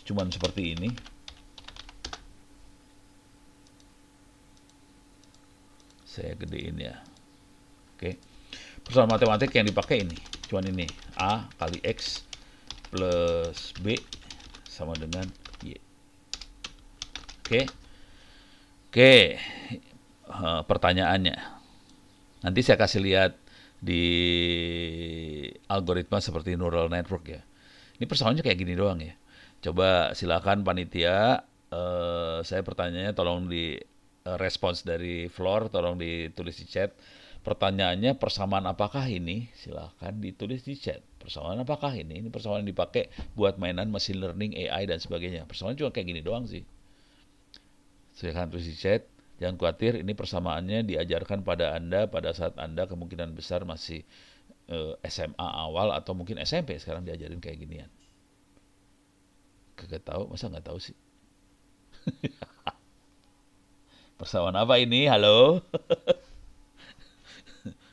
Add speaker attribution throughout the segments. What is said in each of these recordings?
Speaker 1: cuman seperti ini. Saya gedein ya. Oke. Persamaan matematik yang dipakai ini. Cuman ini. A kali X plus B sama dengan Y. Oke. Oke. Pertanyaannya. Nanti saya kasih lihat di algoritma seperti neural network ya. Ini persamaannya kayak gini doang ya. Coba silakan panitia, saya pertanyaannya tolong di respons dari floor, tolong ditulis di chat. Pertanyaannya persamaan apakah ini? Silakan ditulis di chat. Persamaan apakah ini? Ini persamaan yang dipakai buat mainan machine learning, AI dan sebagainya. Persamaan cuma kayak gini doang sih. Silakan tulis di chat. Jangan khawatir, ini persamaannya diajarkan pada Anda pada saat Anda kemungkinan besar masih SMA awal atau mungkin SMP sekarang diajarin kayak ginian. Kagak tahu, masa nggak tahu sih? Persamaan apa ini? Halo?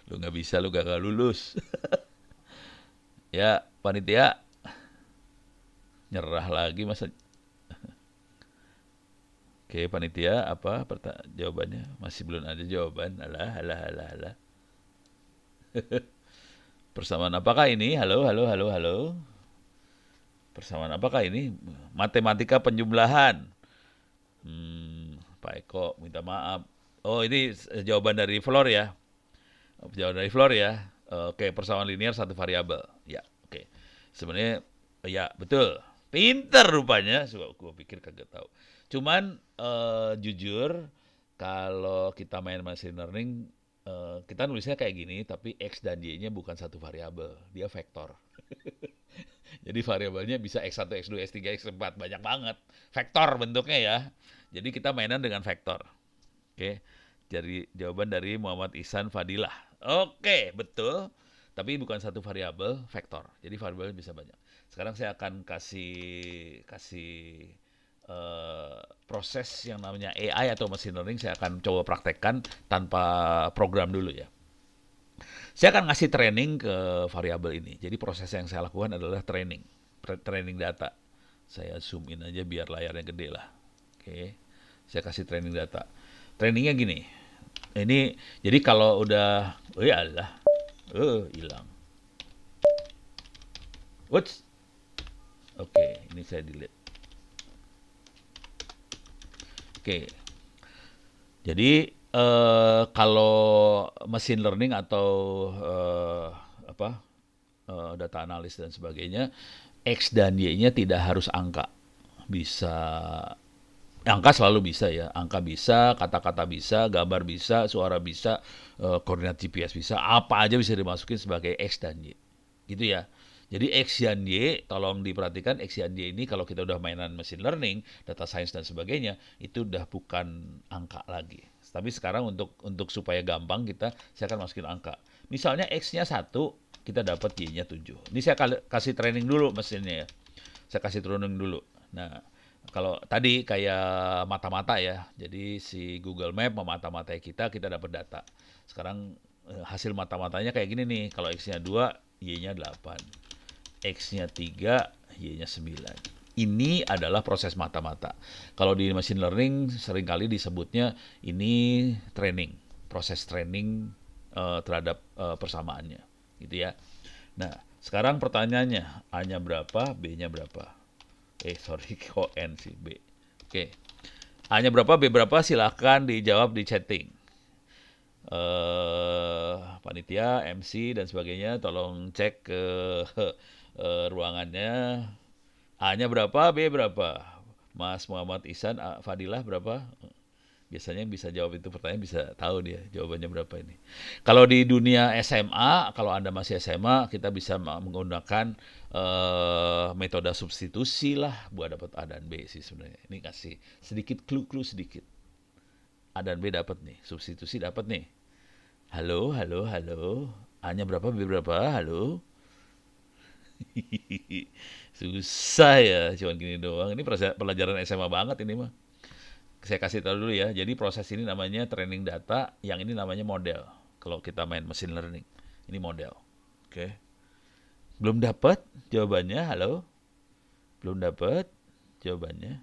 Speaker 1: Lu nggak bisa, lu gagal lulus. Ya, panitia nyerah lagi masa. Oke, panitia apa jawabannya? Masih belum ada jawaban. Alah, alah, alah, alah. Persamaan apakah ini? Halo, halo, halo, halo. Persamaan apakah ini? Matematika penjumlahan. Pak Eko minta maaf. Oh, ini jawaban dari Flor ya. Jawaban dari Flor ya. Oke, persamaan linear satu variabel. Ya, oke. Sebenarnya ya betul. Pinter rupanya. Gue pikir kagak tahu. Cuman jujur kalau kita main machine learning kita nulisnya kayak gini, tapi X dan Y-nya bukan satu variabel, dia vektor. Jadi variabelnya bisa X1, X2, X3, X4, banyak banget. Vektor bentuknya ya. Jadi kita mainan dengan vektor. Oke. Jadi jawaban dari Muhammad Ihsan Fadilah. Oke, betul. Tapi bukan satu variabel, vektor. Jadi variabelnya bisa banyak. Sekarang saya akan kasih proses yang namanya AI atau machine learning. Saya akan coba praktekkan tanpa program dulu ya. Saya akan ngasih training ke variabel ini. Jadi proses yang saya lakukan adalah training data. Saya zoom in aja biar layarnya gede lah. Oke, saya kasih training data. Trainingnya gini. Ini jadi kalau udah, oh ya Allah, hilang. Whoops. Oke, ini saya delete. Oke, jadi kalau machine learning atau data analis dan sebagainya, X dan Y-nya tidak harus angka. Bisa angka selalu bisa ya. Angka bisa, kata-kata bisa, gambar bisa, suara bisa, koordinat GPS bisa, apa aja bisa dimasukin sebagai X dan Y. Gitu ya. Jadi X dan Y, tolong diperhatikan X dan Y ini kalau kita udah mainan machine learning, data science dan sebagainya, itu udah bukan angka lagi. Tapi sekarang untuk supaya gampang saya akan masukin angka. Misalnya X-nya 1, kita dapat Y-nya 7. Ini saya kasih training dulu mesinnya ya. Saya kasih training dulu. Nah, kalau tadi kayak mata-mata ya. Jadi si Google Map memata-matai kita dapat data. Sekarang hasil mata-matanya kayak gini nih. Kalau X-nya 2, Y-nya 8. X-nya 3, Y-nya 9. Ini adalah proses mata-mata. Kalau di machine learning seringkali disebutnya ini training, proses training terhadap persamaannya, gitu ya. Nah, sekarang pertanyaannya, A-nya berapa, B-nya berapa? Sorry, kok N sih, B. Oke. A-nya berapa, B berapa, silahkan dijawab di chatting. Panitia, MC, dan sebagainya, tolong cek ke ruangannya. A-nya berapa, B berapa? Mas Muhammad Ihsan, Fadilah berapa? Biasanya yang bisa jawab itu pertanyaan bisa tahu dia jawabannya berapa ini. Kalau di dunia SMA, kalau Anda masih SMA, kita bisa menggunakan metode substitusi lah buat dapat A dan B sih sebenarnya. Ini kasih sedikit clue sedikit. A dan B dapat nih, substitusi dapat nih. Halo, halo, halo. A-nya berapa, B berapa? Halo. Susah ya, cuman gini doang. Ini pelajaran SMA banget ini mah. Saya kasih tahu dulu ya. Jadi proses ini namanya training data, yang ini namanya model. Kalau kita main machine learning, ini model. Oke. Belum dapat jawabannya? Halo? Belum dapat? jawabannya?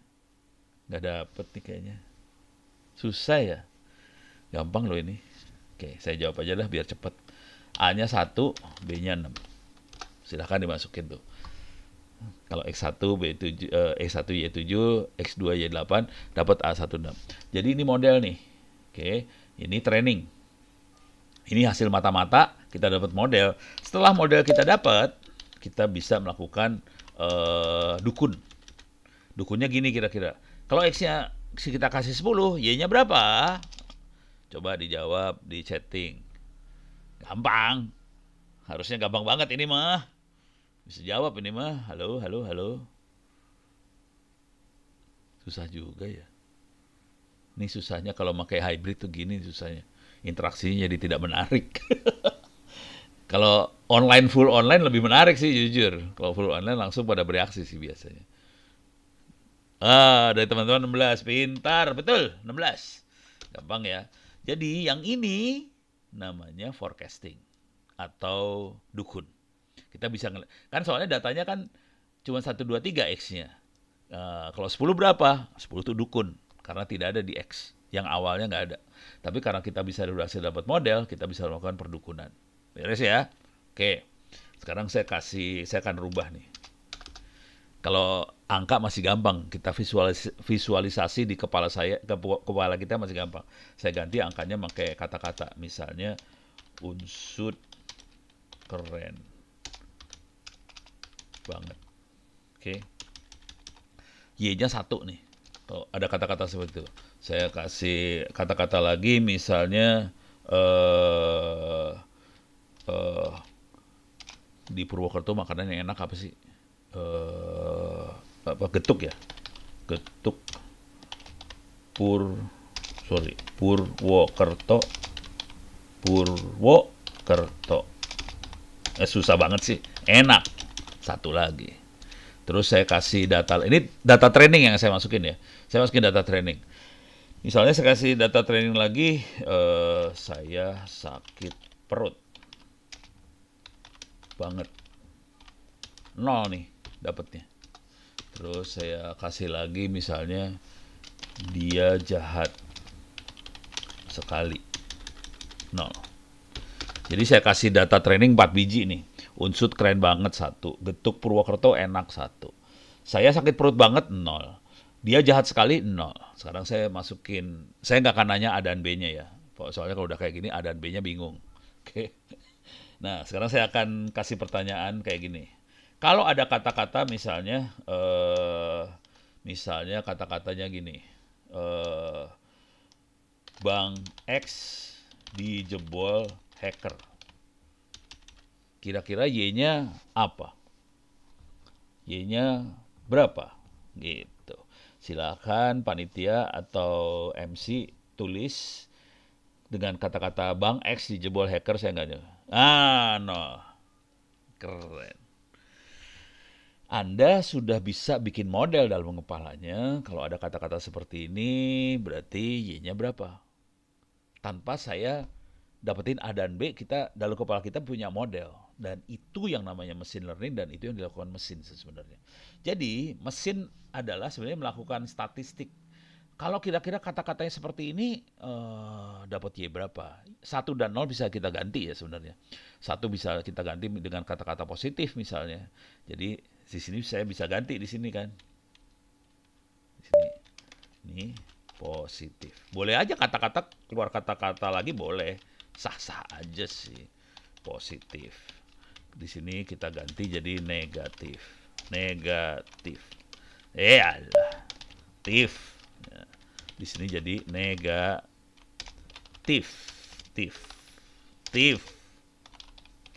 Speaker 1: Nggak dapet nih kayaknya. Susah ya? Gampang loh ini. Oke, saya jawab aja lah biar cepet. A-nya 1, B-nya 6. Silahkan dimasukin tuh. Kalau X1, B7, X1 Y7, X2 Y8, dapat A16. Jadi ini model nih. Oke, ini training. Ini hasil mata-mata, kita dapat model. Setelah model kita dapat, kita bisa melakukan dukun. Dukunnya gini kira-kira. Kalau X-nya kita kasih 10, Y-nya berapa? Coba dijawab di chatting. Gampang. Harusnya gampang banget ini mah. Bisa jawab ini mah. Halo, halo, halo. Susah juga ya. Ini susahnya kalau pakai hybrid tuh gini susahnya. Interaksinya jadi tidak menarik. Kalau online, full online lebih menarik sih jujur. Kalau full online langsung pada bereaksi sih biasanya. Dari teman-teman 16. Pintar, betul. 16. Gampang ya. Jadi yang ini namanya forecasting atau dukun. Kita bisa kan soalnya datanya kan cuma 1, 2, 3 X-nya. Kalau 10 berapa? 10 itu dukun karena tidak ada di X. Yang awalnya nggak ada. Tapi karena kita bisa berhasil dapat model, kita bisa melakukan perdukunan. Beres ya? Oke. Sekarang saya akan rubah nih. Kalau angka masih gampang, kita visualisasi di kepala kita masih gampang. Saya ganti angkanya pakai kata-kata, misalnya unsur keren banget. Oke. Y-nya 1 nih. Oh, ada kata-kata seperti itu. Saya kasih kata-kata lagi, misalnya di Purwokerto makanan yang enak apa sih? Getuk ya, getuk Purwokerto. Susah banget sih, enak. 1 lagi. Terus saya kasih data, ini data training yang saya masukin ya. Saya masukin data training. Misalnya saya kasih data training lagi, saya sakit perut banget. 0 nih dapatnya. Terus saya kasih lagi misalnya dia jahat sekali. 0. Jadi saya kasih data training 4 biji nih. Unsur keren banget 1. Getuk Purwokerto enak 1. Saya sakit perut banget 0. Dia jahat sekali 0. Sekarang saya masukin, saya nggak akan nanya A dan B-nya ya. Soalnya kalau udah kayak gini A dan B-nya bingung. Oke. Nah, sekarang saya akan kasih pertanyaan kayak gini. Kalau ada kata-kata misalnya, kata-katanya gini, Bank X dijebol hacker. Kira-kira Y-nya apa? Y-nya berapa? Gitu. Silakan panitia atau MC tulis dengan kata-kata Bank X dijebol hacker, saya nggak tahu. No. Keren. Anda sudah bisa bikin model dalam kepalanya. Kalau ada kata-kata seperti ini, berarti Y-nya berapa? Tanpa saya dapetin A dan B, kita dalam kepala kita punya model. Dan itu yang namanya machine learning, dan itu yang dilakukan mesin sebenarnya. Jadi, mesin adalah sebenarnya melakukan statistik. Kalau kira-kira kata-katanya seperti ini, dapat Y berapa? 1 dan 0 bisa kita ganti ya sebenarnya. 1 bisa kita ganti dengan kata-kata positif misalnya. Jadi di sini saya bisa ganti di sini kan. Di sini. Ini positif. Boleh aja kata-kata keluar kata-kata lagi boleh. Sah-sah aja sih. Positif. Di sini kita ganti jadi negatif. Negatif. Alah. Tif. Di sini jadi negatif. Tif.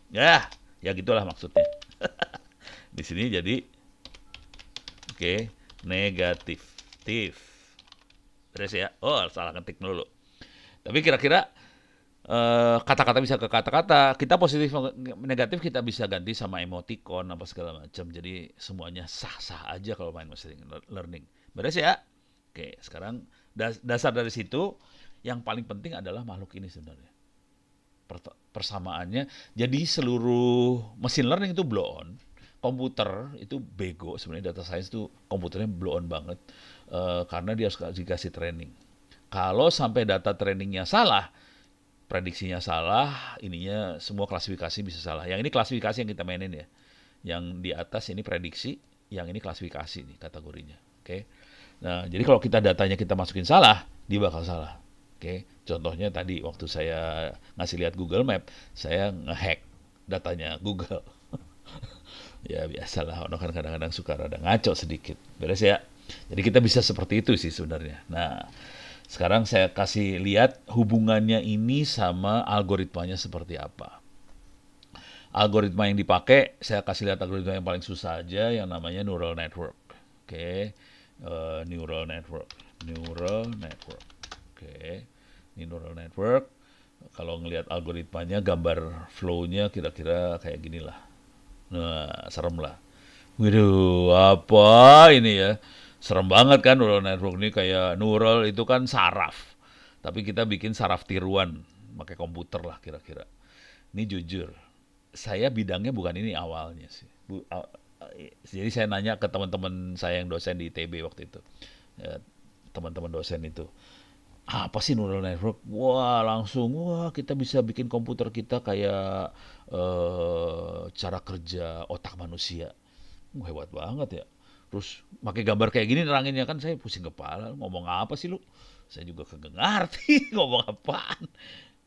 Speaker 1: Ya gitulah maksudnya. Di sini jadi negatif. Tif. Terus ya. Salah ketik dulu. Tapi kira-kira kata-kata bisa ke kata-kata. Kita positif negatif kita bisa ganti sama emoticon apa segala macam. Jadi semuanya sah-sah aja kalau main machine learning. Beres ya? Oke, sekarang dasar dari situ yang paling penting adalah makhluk ini sebenarnya. Persamaannya. Jadi seluruh machine learning itu blow on. komputer itu bego sebenarnya, data science itu komputernya blow on banget. Karena dia harus dikasih training. Kalau sampai data trainingnya salah, prediksinya salah, ininya semua klasifikasi bisa salah. Yang ini klasifikasi yang kita mainin ya. Yang di atas ini prediksi, yang ini klasifikasi nih kategorinya. Oke. Nah, jadi kalau kita datanya kita masukin salah, dia bakal salah. Oke. Contohnya tadi waktu saya ngasih lihat Google Map, saya ngehack datanya Google. Ya biasalah, orang kan kadang-kadang suka rada ngaco sedikit. Beres ya. Jadi kita bisa seperti itu sih sebenarnya. Nah, sekarang saya kasih lihat hubungannya ini sama algoritmanya seperti apa. Algoritma yang dipakai, saya kasih lihat algoritma yang paling susah aja, yang namanya neural network. Oke, neural network. Oke, ini neural network. Kalau ngelihat algoritmanya, gambar flow-nya kira-kira kayak gini lah. Nah, serem lah. Waduh, apa ini ya? Serem banget kan neural network ini, kayak neural itu kan saraf. Tapi kita bikin saraf tiruan, pakai komputer lah kira-kira. Ini jujur, saya bidangnya bukan ini awalnya sih. Jadi saya nanya ke teman-teman saya yang dosen di ITB waktu itu. Ya, teman-teman dosen itu, apa sih neural network? Wah, langsung, wah kita bisa bikin komputer kita kayak cara kerja otak manusia. Hebat banget ya. Terus pakai gambar kayak gini neranginnya, kan saya pusing kepala. Ngomong apa sih lu? Saya juga kagak ngerti ngomong apaan.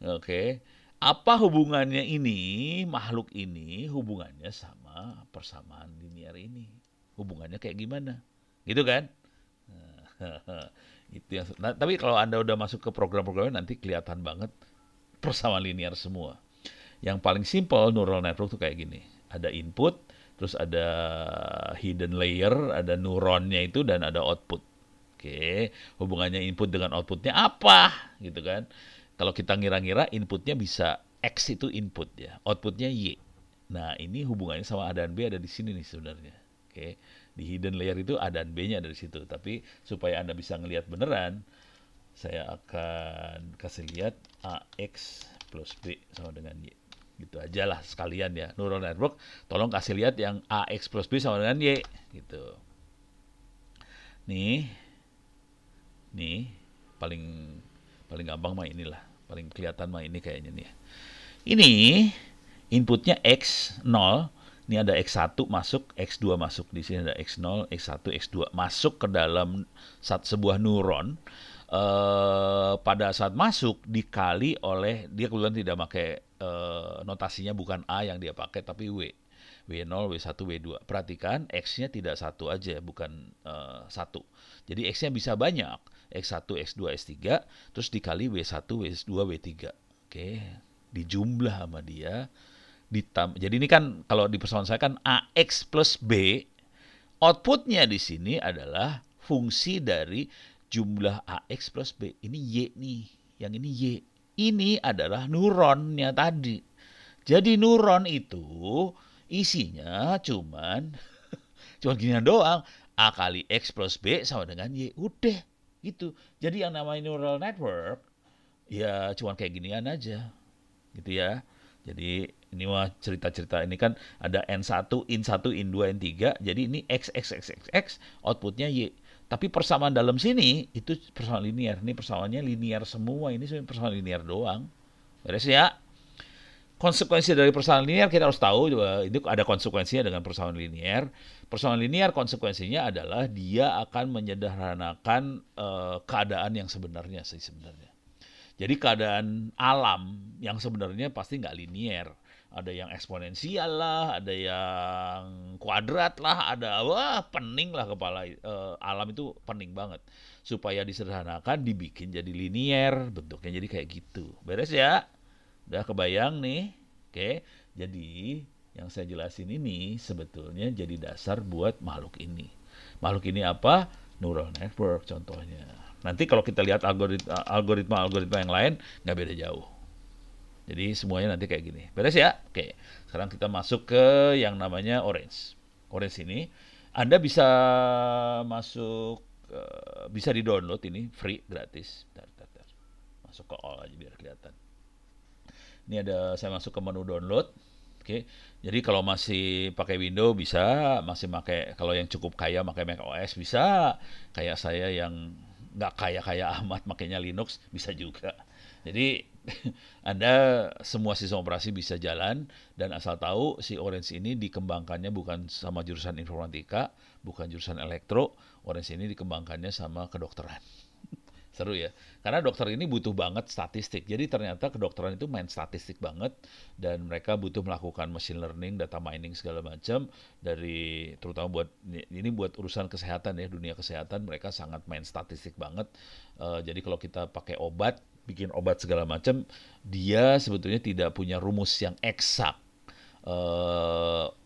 Speaker 1: Oke. Apa hubungannya ini, makhluk ini, hubungannya sama persamaan linear ini? Hubungannya kayak gimana? Gitu kan? Itu yang, nah, tapi kalau Anda udah masuk ke program-programnya nanti kelihatan banget persamaan linear semua. Yang paling simple neural network tuh kayak gini. Ada input, terus ada hidden layer, ada neuronnya itu, dan ada output. Oke, hubungannya input dengan outputnya apa? Gitu kan. Kalau kita ngira-ngira inputnya bisa X itu input ya, outputnya Y. Nah, ini hubungannya sama A dan B ada di sini nih sebenarnya. Oke, di hidden layer itu A dan B-nya ada di situ. Tapi supaya Anda bisa ngelihat beneran, saya akan kasih lihat AX plus B sama dengan Y. Gitu aja lah sekalian ya. Neural network, tolong kasih lihat yang AX plus B sama dengan Y. Gitu. Nih, paling gampang mah inilah. Paling kelihatan mah ini kayaknya nih. Ini inputnya X0, ini ada X1 masuk, X2 masuk. Di sini ada X0, X1, X2 masuk ke dalam sebuah neuron. Pada saat masuk dikali oleh, dia kebetulan tidak pakai notasinya, bukan A yang dia pakai tapi W. W0, W1, W2. Perhatikan X-nya tidak satu aja, bukan satu. Jadi X-nya bisa banyak. X1, X2, S3, terus dikali W1, W2, W3. Oke, dijumlah sama dia. Jadi ini kan kalau di persoalan saya kan AX plus B, outputnya di sini adalah fungsi dari jumlah AX plus B. Ini Y nih, yang ini Y. Ini adalah neuronnya tadi. Jadi neuron itu isinya cuman ginian doang. A kali X plus B sama dengan Y. Udah gitu. Jadi yang namanya neural network ya cuman kayak ginian aja. Gitu ya. Jadi ini mah cerita-cerita, ini kan ada N1, In1, In2, N3. Jadi ini X, X, X, X, X, outputnya Y. Tapi persamaan dalam sini itu persamaan linear. Ini persamaannya linear semua. Ini sebenarnya persamaan linear doang. Beres ya? Konsekuensi dari persamaan linear kita harus tahu juga, itu ada konsekuensinya dengan persamaan linear. Persamaan linear konsekuensinya adalah dia akan menyederhanakan keadaan yang sebenarnya sih sebenarnya. Jadi keadaan alam yang sebenarnya pasti nggak linear. Ada yang eksponensial lah, ada yang kuadrat lah, ada pening lah kepala. Alam itu pening banget. Supaya disederhanakan dibikin jadi linear, bentuknya jadi kayak gitu. Beres ya? Udah kebayang nih? Oke. Jadi yang saya jelasin ini sebetulnya jadi dasar buat makhluk ini. Makhluk ini apa? Neural network contohnya. Nanti kalau kita lihat algoritma yang lain, nggak beda jauh. Jadi semuanya nanti kayak gini. Beres ya? Oke. Sekarang kita masuk ke yang namanya Orange. Orange ini, Anda bisa masuk, bisa di-download ini, free, gratis. Masuk ke all aja biar kelihatan. Ini ada, saya masuk ke menu download. Oke, jadi kalau masih pakai Windows bisa, masih pakai kalau yang cukup kaya pakai Mac OS bisa, kayak saya yang nggak kaya-kaya amat makainya Linux bisa juga. Jadi Anda semua sistem operasi bisa jalan dan asal tahu si Orange ini dikembangkannya bukan sama jurusan informatika, bukan jurusan elektro, Orange ini dikembangkannya sama kedokteran. Seru ya. Karena dokter ini butuh banget statistik. Jadi ternyata kedokteran itu main statistik banget dan mereka butuh melakukan machine learning, data mining segala macam dari terutama buat ini buat urusan kesehatan ya, dunia kesehatan mereka sangat main statistik banget. Jadi kalau kita pakai obat, bikin obat segala macam, dia sebetulnya tidak punya rumus yang eksak.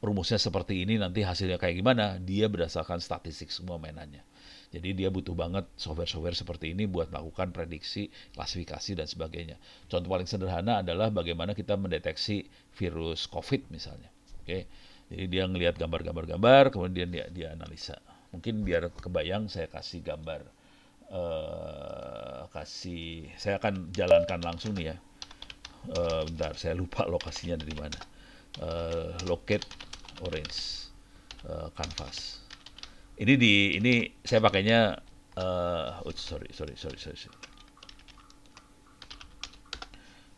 Speaker 1: Rumusnya seperti ini nanti hasilnya kayak gimana, dia berdasarkan statistik semua mainannya. Jadi dia butuh banget software-software seperti ini buat melakukan prediksi, klasifikasi, dan sebagainya. Contoh paling sederhana adalah bagaimana kita mendeteksi virus COVID misalnya. Oke, jadi dia ngelihat gambar-gambar, kemudian dia analisa. Mungkin biar kebayang saya kasih gambar, saya akan jalankan langsung nih ya. Bentar, saya lupa lokasinya dari mana. Locate Orange Canvas. Ini saya pakainya sorry.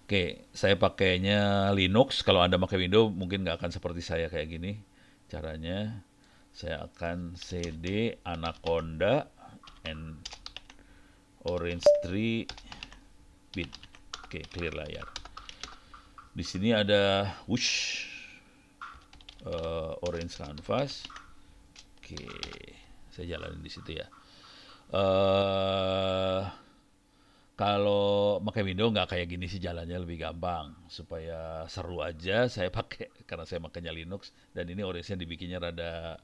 Speaker 1: Oke, saya pakainya Linux. Kalau Anda pakai Windows mungkin nggak akan seperti saya kayak gini. Caranya saya akan cd Anaconda and Orange 3 bit. Oke, clear layar. Di sini ada Orange Canvas. Oke, saya jalanin di situ ya. Kalau pakai Windows nggak kayak gini sih jalannya lebih gampang. Supaya seru aja saya pakai karena saya makanya Linux dan ini Orange-nya dibikinnya rada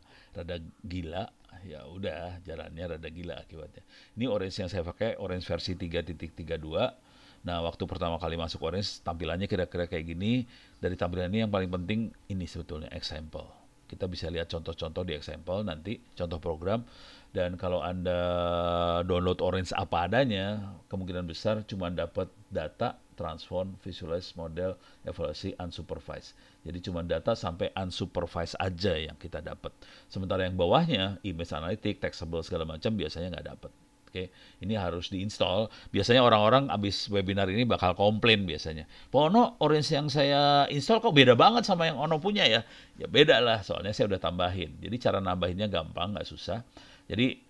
Speaker 1: gila. Ya udah, jalannya rada gila akibatnya. Ini Orange yang saya pakai Orange versi 3.32. Nah, waktu pertama kali masuk Orange tampilannya kira-kira kayak gini. Dari tampilan ini yang paling penting ini sebetulnya example. Kita bisa lihat contoh-contoh di example nanti, contoh program. Dan kalau Anda download Orange apa adanya, kemungkinan besar cuma dapat data, transform, visualize, model, evaluasi, unsupervised. Jadi cuma data sampai unsupervised aja yang kita dapat. Sementara yang bawahnya, image analytic, textable segala macam biasanya nggak dapat. Oke, ini harus diinstal. Biasanya orang-orang abis webinar ini bakal komplain biasanya. Ono Orange yang saya install kok beda banget sama yang Ono punya ya? Ya beda lah, soalnya saya udah tambahin. Jadi cara nambahinnya gampang, nggak susah. Jadi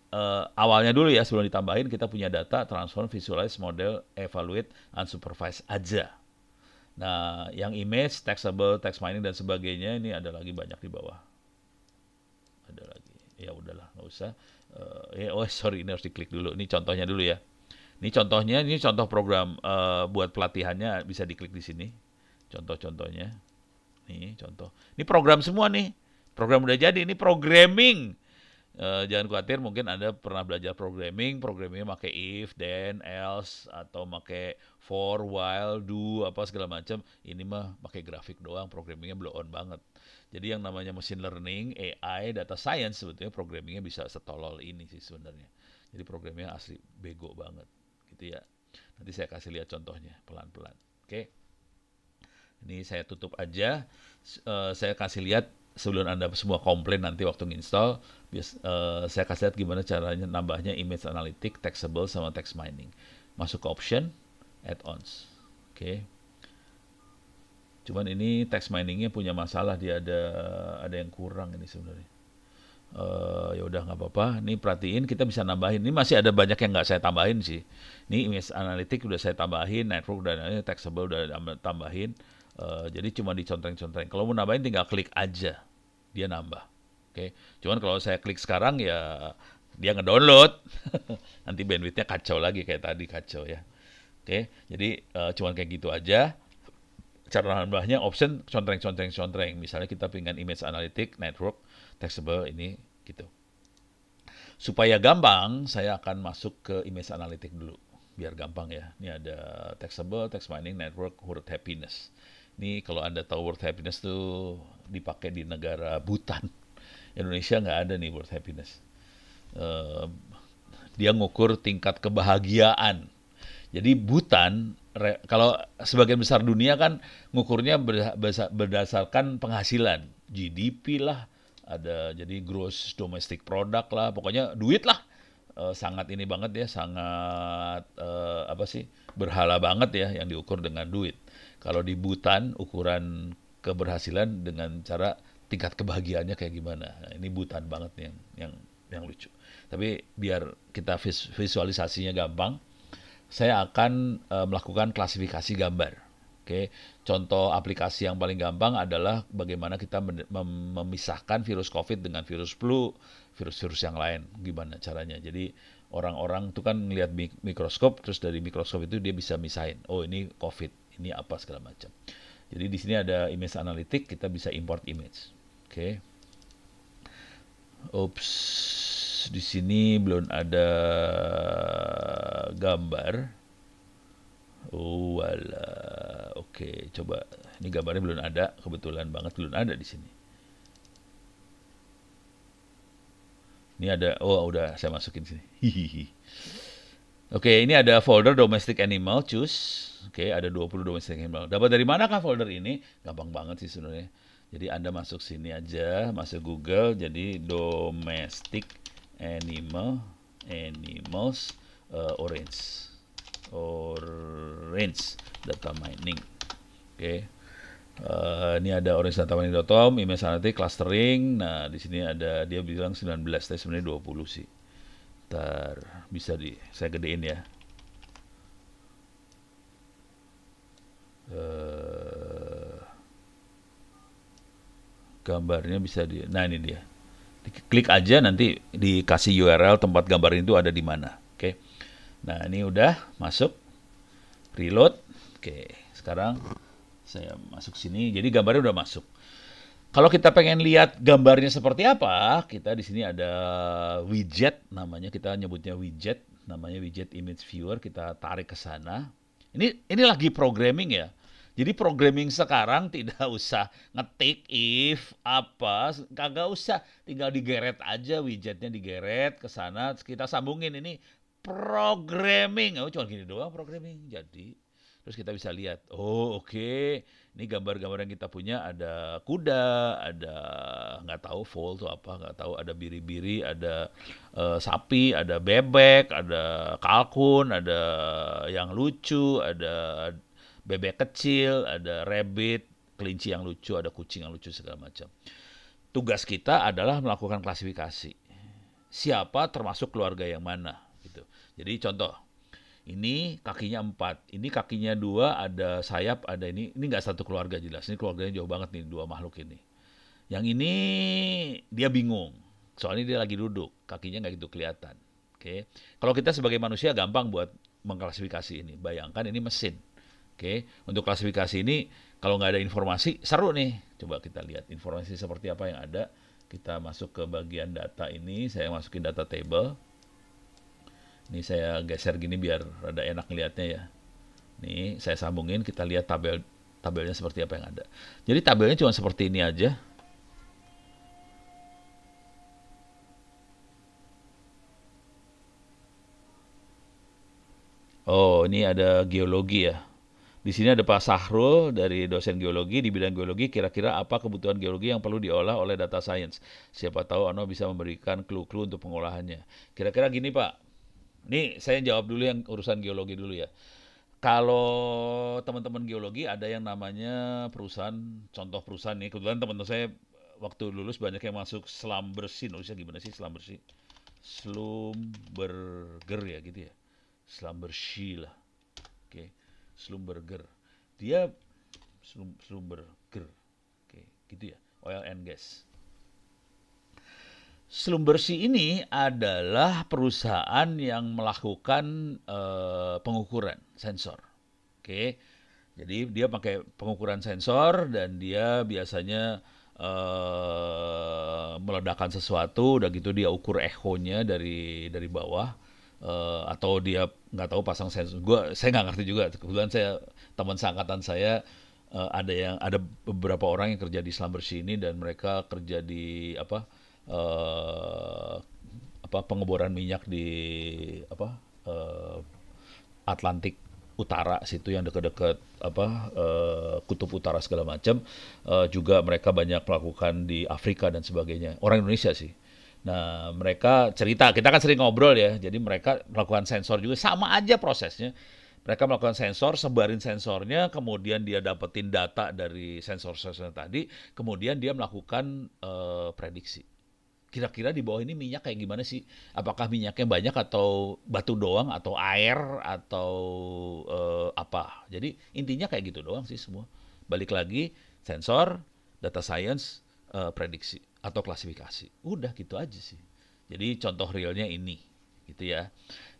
Speaker 1: awalnya dulu ya sebelum ditambahin kita punya data, transform, visualize, model, evaluate, unsupervised aja. Nah, yang image, textable, text mining dan sebagainya ini ada lagi banyak di bawah. Ada lagi. Ya udahlah, nggak usah. Sorry, ini harus diklik dulu. Ini contohnya dulu ya. Ini contohnya, ini contoh program buat pelatihannya bisa diklik di sini. Contoh-contohnya. Nih contoh. Ini program semua nih. Program udah jadi. Ini programming. Jangan khawatir, mungkin Anda pernah belajar programming. Programmingnya pakai if, then, else, atau pakai for, while, do, apa segala macam. Ini mah pakai grafik doang. Programmingnya blow on banget. Jadi yang namanya machine learning, AI, data science sebetulnya programmingnya bisa setolol ini sih sebenarnya. Jadi programmingnya asli bego banget, gitu ya. Nanti saya kasih lihat contohnya pelan-pelan. Oke. Ini saya tutup aja. Saya kasih lihat sebelum Anda semua komplain nanti waktu nginstall. Saya kasih lihat gimana caranya nambahnya image analytic, textable, sama text mining. Masuk ke option, add-ons. Oke. Cuman ini text miningnya punya masalah, dia ada yang kurang ini sebenarnya. Ya udah nggak apa-apa. Ini perhatiin kita bisa nambahin. Ini masih ada banyak yang nggak saya tambahin sih. Ini image analytic udah saya tambahin, network dan textable udah tambahin. Jadi cuma dicontreng-contreng. Kalau mau nambahin tinggal klik aja, dia nambah. Oke. Cuman kalau saya klik sekarang ya dia ngedownload. Nanti bandwidthnya kacau lagi kayak tadi kacau ya. Oke. Jadi cuman kayak gitu aja. Cara nambahnya option contreng. Misalnya kita pengen image analytic, network, textable ini gitu. Supaya gampang, saya akan masuk ke image analytic dulu. Biar gampang ya. Ini ada textable, text mining, network, word happiness. Ini kalau Anda tahu word happiness tuh dipakai di negara Bhutan. Indonesia nggak ada nih word happiness. Dia ngukur tingkat kebahagiaan. Jadi Bhutan kalau sebagian besar dunia kan ngukurnya berdasarkan penghasilan, GDP lah, ada jadi gross domestic product lah, pokoknya duit lah. Sangat ini banget ya, sangat apa sih, berhala banget ya yang diukur dengan duit. Kalau di Butan ukuran keberhasilan dengan cara tingkat kebahagiaannya kayak gimana. Nah, ini Butan banget nih yang lucu. Tapi biar kita visualisasinya gampang, saya akan melakukan klasifikasi gambar. Oke, contoh aplikasi yang paling gampang adalah bagaimana kita memisahkan virus COVID dengan virus flu, virus-virus yang lain. Gimana caranya? Jadi orang-orang itu kan ngelihat mikroskop, terus dari mikroskop itu dia bisa misahin. Oh ini COVID, ini apa segala macam. Jadi di sini ada image analytic, kita bisa import image. Oke. Oops, di sini belum ada gambar. Oh, wala. Oke, coba. Ini gambarnya belum ada, kebetulan banget belum ada di sini. Ini ada, oh udah saya masukin sini. Hihihi. Oke, ini ada folder domestic animal, choose. Oke, ada 20 domestic animal. Dapat dari mana kah folder ini? Gampang banget sih sebenarnya. Jadi Anda masuk sini aja, masuk Google, jadi domestic animals orange data mining. Oke. Ini ada orange-data-mining.com, image analytic, clustering. Nah, di sini ada dia bilang 19, tapi sebenarnya 20 sih. Ntar bisa saya gedein ya. Gambarnya bisa nah ini dia. Klik aja nanti dikasih URL tempat gambar itu ada di mana. Oke. Nah, ini udah masuk. Reload. Oke, sekarang saya masuk sini. Jadi gambarnya udah masuk. Kalau kita pengen lihat gambarnya seperti apa, kita di sini ada widget namanya, kita nyebutnya widget, namanya widget image viewer, kita tarik ke sana. Ini lagi programming ya. Jadi programming sekarang tidak usah ngetik if apa, kagak usah, tinggal digeret aja widgetnya, digeret ke sana, kita sambungin ini programming. Oh, cuma gini doang programming. Jadi terus kita bisa lihat, oh oke, ini gambar-gambar yang kita punya ada kuda, ada nggak tahu foal itu apa, nggak tahu, ada biri-biri, ada sapi, ada bebek, ada kalkun, ada yang lucu, ada bebek kecil, ada rabbit, kelinci yang lucu, ada kucing yang lucu segala macam. Tugas kita adalah melakukan klasifikasi. Siapa termasuk keluarga yang mana gitu. Jadi contoh, ini kakinya 4, ini kakinya 2, ada sayap, ada ini nggak satu keluarga jelas. Ini keluarganya jauh banget nih, 2 makhluk ini. Yang ini dia bingung, soalnya dia lagi duduk, kakinya nggak gitu kelihatan. Oke, kalau kita sebagai manusia gampang buat mengklasifikasi ini. Bayangkan ini mesin. Oke, untuk klasifikasi ini kalau nggak ada informasi seru nih. Coba kita lihat informasi seperti apa yang ada. Kita masuk ke bagian data ini, saya masukin data table. Ini saya geser gini biar rada enak ngeliatnya ya. Nih saya sambungin, kita lihat tabelnya seperti apa yang ada. Jadi tabelnya cuma seperti ini aja. Oh, ini ada geologi ya. Di sini ada Pak Sahrul dari dosen geologi, di bidang geologi kira-kira apa kebutuhan geologi yang perlu diolah oleh data science. Siapa tahu Ano bisa memberikan clue-clue untuk pengolahannya. Kira-kira gini Pak, ini saya jawab dulu yang urusan geologi dulu ya. Kalau teman-teman geologi ada yang namanya perusahaan, contoh perusahaan nih, kebetulan teman-teman saya waktu lulus banyak yang masuk Slumberger, nulisnya gimana sih Slumberger? Slumberger ya gitu ya. Slumberger lah. Oke. Slumberger. Dia Slumberger. Oke, gitu ya. Oil and gas. Slumberger ini adalah perusahaan yang melakukan pengukuran sensor. Oke. Jadi dia pakai pengukuran sensor dan dia biasanya meledakkan sesuatu, udah gitu dia ukur echonya dari bawah. Atau dia nggak tahu pasang sensor. Saya nggak ngerti juga. Kebetulan teman seangkatan saya ada beberapa orang yang kerja di Slumberger ini dan mereka kerja di pengeboran minyak di Atlantik utara situ yang dekat-dekat kutub utara segala macam. Juga mereka banyak melakukan di Afrika dan sebagainya. Orang Indonesia sih. Nah, mereka cerita, kita kan sering ngobrol ya, jadi mereka melakukan sensor juga, sama aja prosesnya. Mereka melakukan sensor, sebarin sensornya, kemudian dia dapetin data dari sensor-sensor tadi, kemudian dia melakukan prediksi. Kira-kira di bawah ini minyak kayak gimana sih? Apakah minyaknya banyak atau batu doang, atau air, atau apa? Jadi intinya kayak gitu doang sih semua. Balik lagi, sensor, data science, prediksi atau klasifikasi. Udah gitu aja sih. Jadi contoh realnya ini, gitu ya.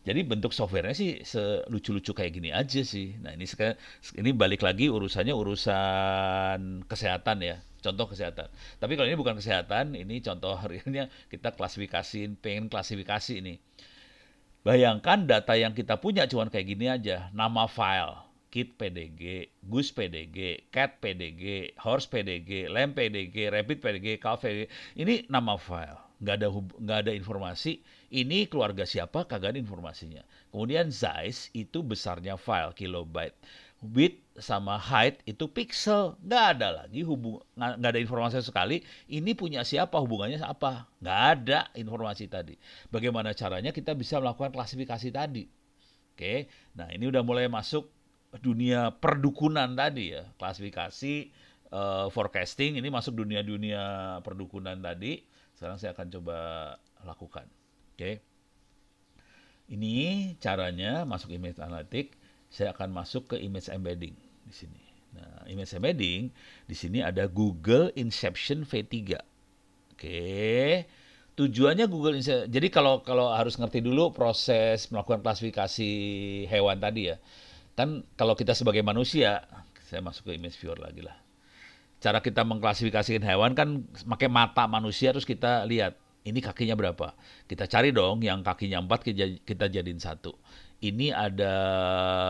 Speaker 1: Jadi bentuk softwarenya sih selucu-lucu kayak gini aja sih. Nah ini balik lagi urusannya urusan kesehatan ya. Contoh kesehatan. Tapi kalau ini bukan kesehatan, ini contoh realnya kita klasifikasiin, pengen klasifikasi ini. Bayangkan data yang kita punya cuma kayak gini aja. Nama file, kit PDG, gus PDG, cat PDG, horse PDG, lamb PDG, rabbit PDG, cow PDG. Ini nama file. Nggak ada informasi. Ini keluarga siapa, kagak ada informasinya. Kemudian size itu besarnya file, kilobyte. Width sama height itu pixel. Nggak ada lagi nggak ada informasi sekali. Ini punya siapa, hubungannya apa. Nggak ada informasi tadi. Bagaimana caranya kita bisa melakukan klasifikasi tadi. Oke, nah ini udah mulai masuk dunia perdukunan tadi ya. Klasifikasi, forecasting, ini masuk dunia-dunia perdukunan tadi. Sekarang saya akan coba lakukan. Oke. Ini caranya masuk image analytic. Saya akan masuk ke image embedding di sini. Nah, image embedding di sini ada Google Inception V3. Oke. Tujuannya Google Inception. Jadi kalau harus ngerti dulu proses melakukan klasifikasi hewan tadi ya. Kan kalau kita sebagai manusia, saya masuk ke image viewer lagi lah. Cara kita mengklasifikasikan hewan kan pakai mata manusia, terus kita lihat ini kakinya berapa. Kita cari dong yang kakinya 4, kita jadiin 1. Ini ada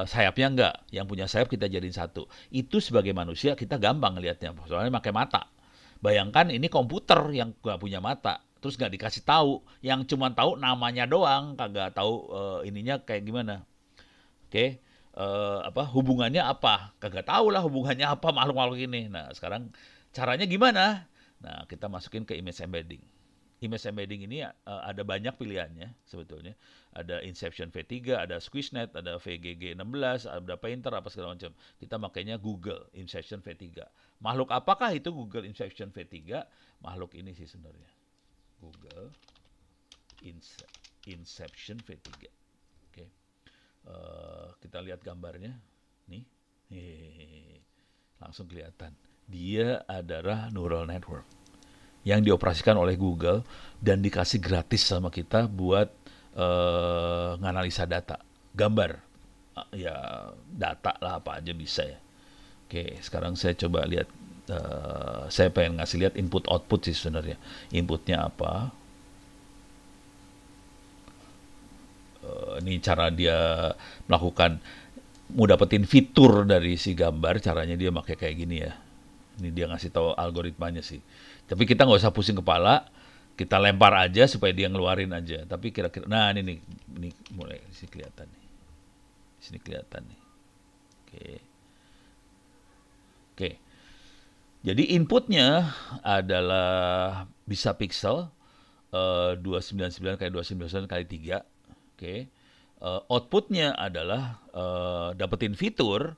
Speaker 1: sayapnya enggak? Yang punya sayap kita jadiin 1. Itu sebagai manusia kita gampang ngelihatnya, soalnya pakai mata. Bayangkan ini komputer yang nggak punya mata, terus nggak dikasih tahu, yang cuma tahu namanya doang, kagak tahu ininya kayak gimana. Oke. Hubungannya apa? Kagak tahu lah hubungannya apa makhluk-makhluk ini. Nah, sekarang caranya gimana? Nah, kita masukin ke image embedding. Image embedding ini ada banyak pilihannya sebetulnya. Ada Inception V3, ada SquishNet, ada VGG16, ada Painter, apa segala macam. Kita makainya Google Inception V3. Makhluk apakah itu Google Inception V3? Makhluk ini sih sebenarnya. Google Inception V3. Oke. Kita lihat gambarnya. Nih. Langsung kelihatan. Dia adalah neural network yang dioperasikan oleh Google dan dikasih gratis sama kita buat nganalisa data, gambar, ya data lah apa aja bisa ya. Oke, sekarang saya coba lihat, saya pengen ngasih lihat input output sih sebenarnya. Inputnya apa? Ini cara dia melakukan, mau dapetin fitur dari si gambar, caranya dia pakai kayak gini ya. Ini dia ngasih tahu algoritmanya sih. Tapi kita nggak usah pusing kepala, kita lempar aja supaya dia ngeluarin aja. Tapi kira-kira, nah ini mulai di sini kelihatan nih. Di sini kelihatan nih. Oke. Jadi inputnya adalah bisa pixel 299 kali 299 kali 3. Oke. Outputnya adalah dapetin fitur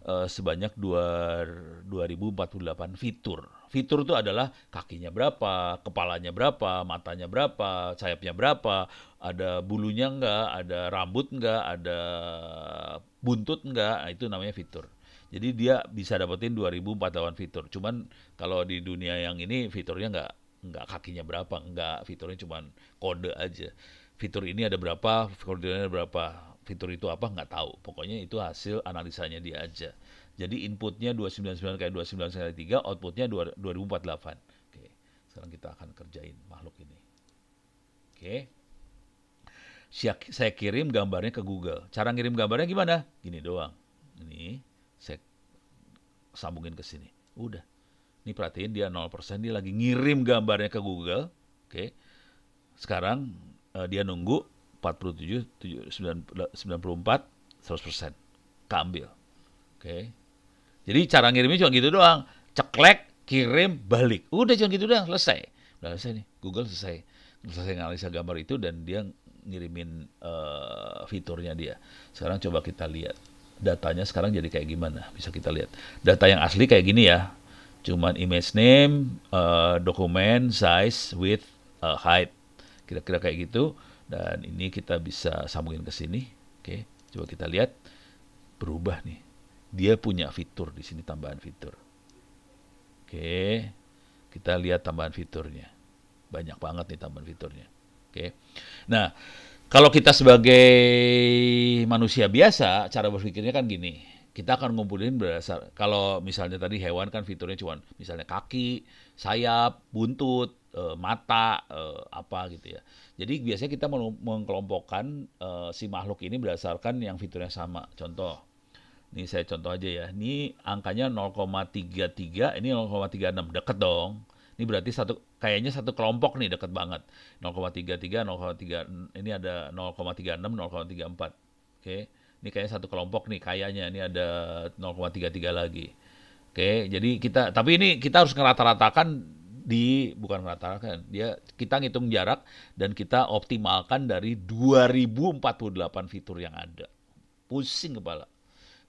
Speaker 1: sebanyak 2048 fitur. Fitur itu adalah kakinya berapa, kepalanya berapa, matanya berapa, sayapnya berapa, ada bulunya enggak, ada rambut enggak, ada buntut enggak, itu namanya fitur. Jadi dia bisa dapetin 2048 fitur. Cuman kalau di dunia yang ini fiturnya enggak kakinya berapa, enggak, fiturnya cuman kode aja. Fitur ini ada berapa, kodenya ada berapa. Fitur itu apa nggak tahu. Pokoknya itu hasil analisanya dia aja. Jadi inputnya 299 kali 299 kali 3, outputnya 2048. Oke. Sekarang kita akan kerjain makhluk ini. Oke. Saya kirim gambarnya ke Google. Cara ngirim gambarnya gimana? Gini doang. Ini saya sambungin ke sini. Udah. Ini perhatiin dia 0%, dia lagi ngirim gambarnya ke Google. Oke. Sekarang dia nunggu 47, 94, 100%. keambil. Oke. Jadi cara ngirimnya cuma gitu doang. Ceklek, kirim, balik. Udah cuma gitu doang, selesai. Udah selesai nih. Google selesai. Selesai analisa gambar itu dan dia ngirimin fiturnya dia. Sekarang coba kita lihat. Datanya sekarang jadi kayak gimana? Bisa kita lihat. Data yang asli kayak gini ya. Cuman image name, dokumen, size, width, height. Kira-kira kayak gitu. Dan ini kita bisa sambungin ke sini. Oke, coba kita lihat. Berubah nih. Dia punya fitur di sini, tambahan fitur. Oke, kita lihat tambahan fiturnya. Banyak banget nih tambahan fiturnya. Oke. Nah, kalau kita sebagai manusia biasa, cara berpikirnya kan gini. Kita akan ngumpulin berdasar, kalau misalnya tadi hewan kan fiturnya cuma misalnya kaki, sayap, buntut, mata, apa gitu ya. Jadi biasanya kita mengkelompokkan si makhluk ini berdasarkan yang fiturnya sama. Contoh, ini saya contoh aja ya. Ini angkanya 0,33, ini 0,36. Deket dong. Ini berarti kayaknya satu kelompok nih, deket banget. 0,33, 0,3, ini ada 0,36, 0,34. Oke. Ini kayaknya satu kelompok nih, kayaknya. Ini ada 0,33 lagi. Oke, jadi tapi ini kita harus ngerata-ratakan bukan ngerata-ratakan, kita ngitung jarak dan kita optimalkan dari 2048 fitur yang ada. Pusing kepala.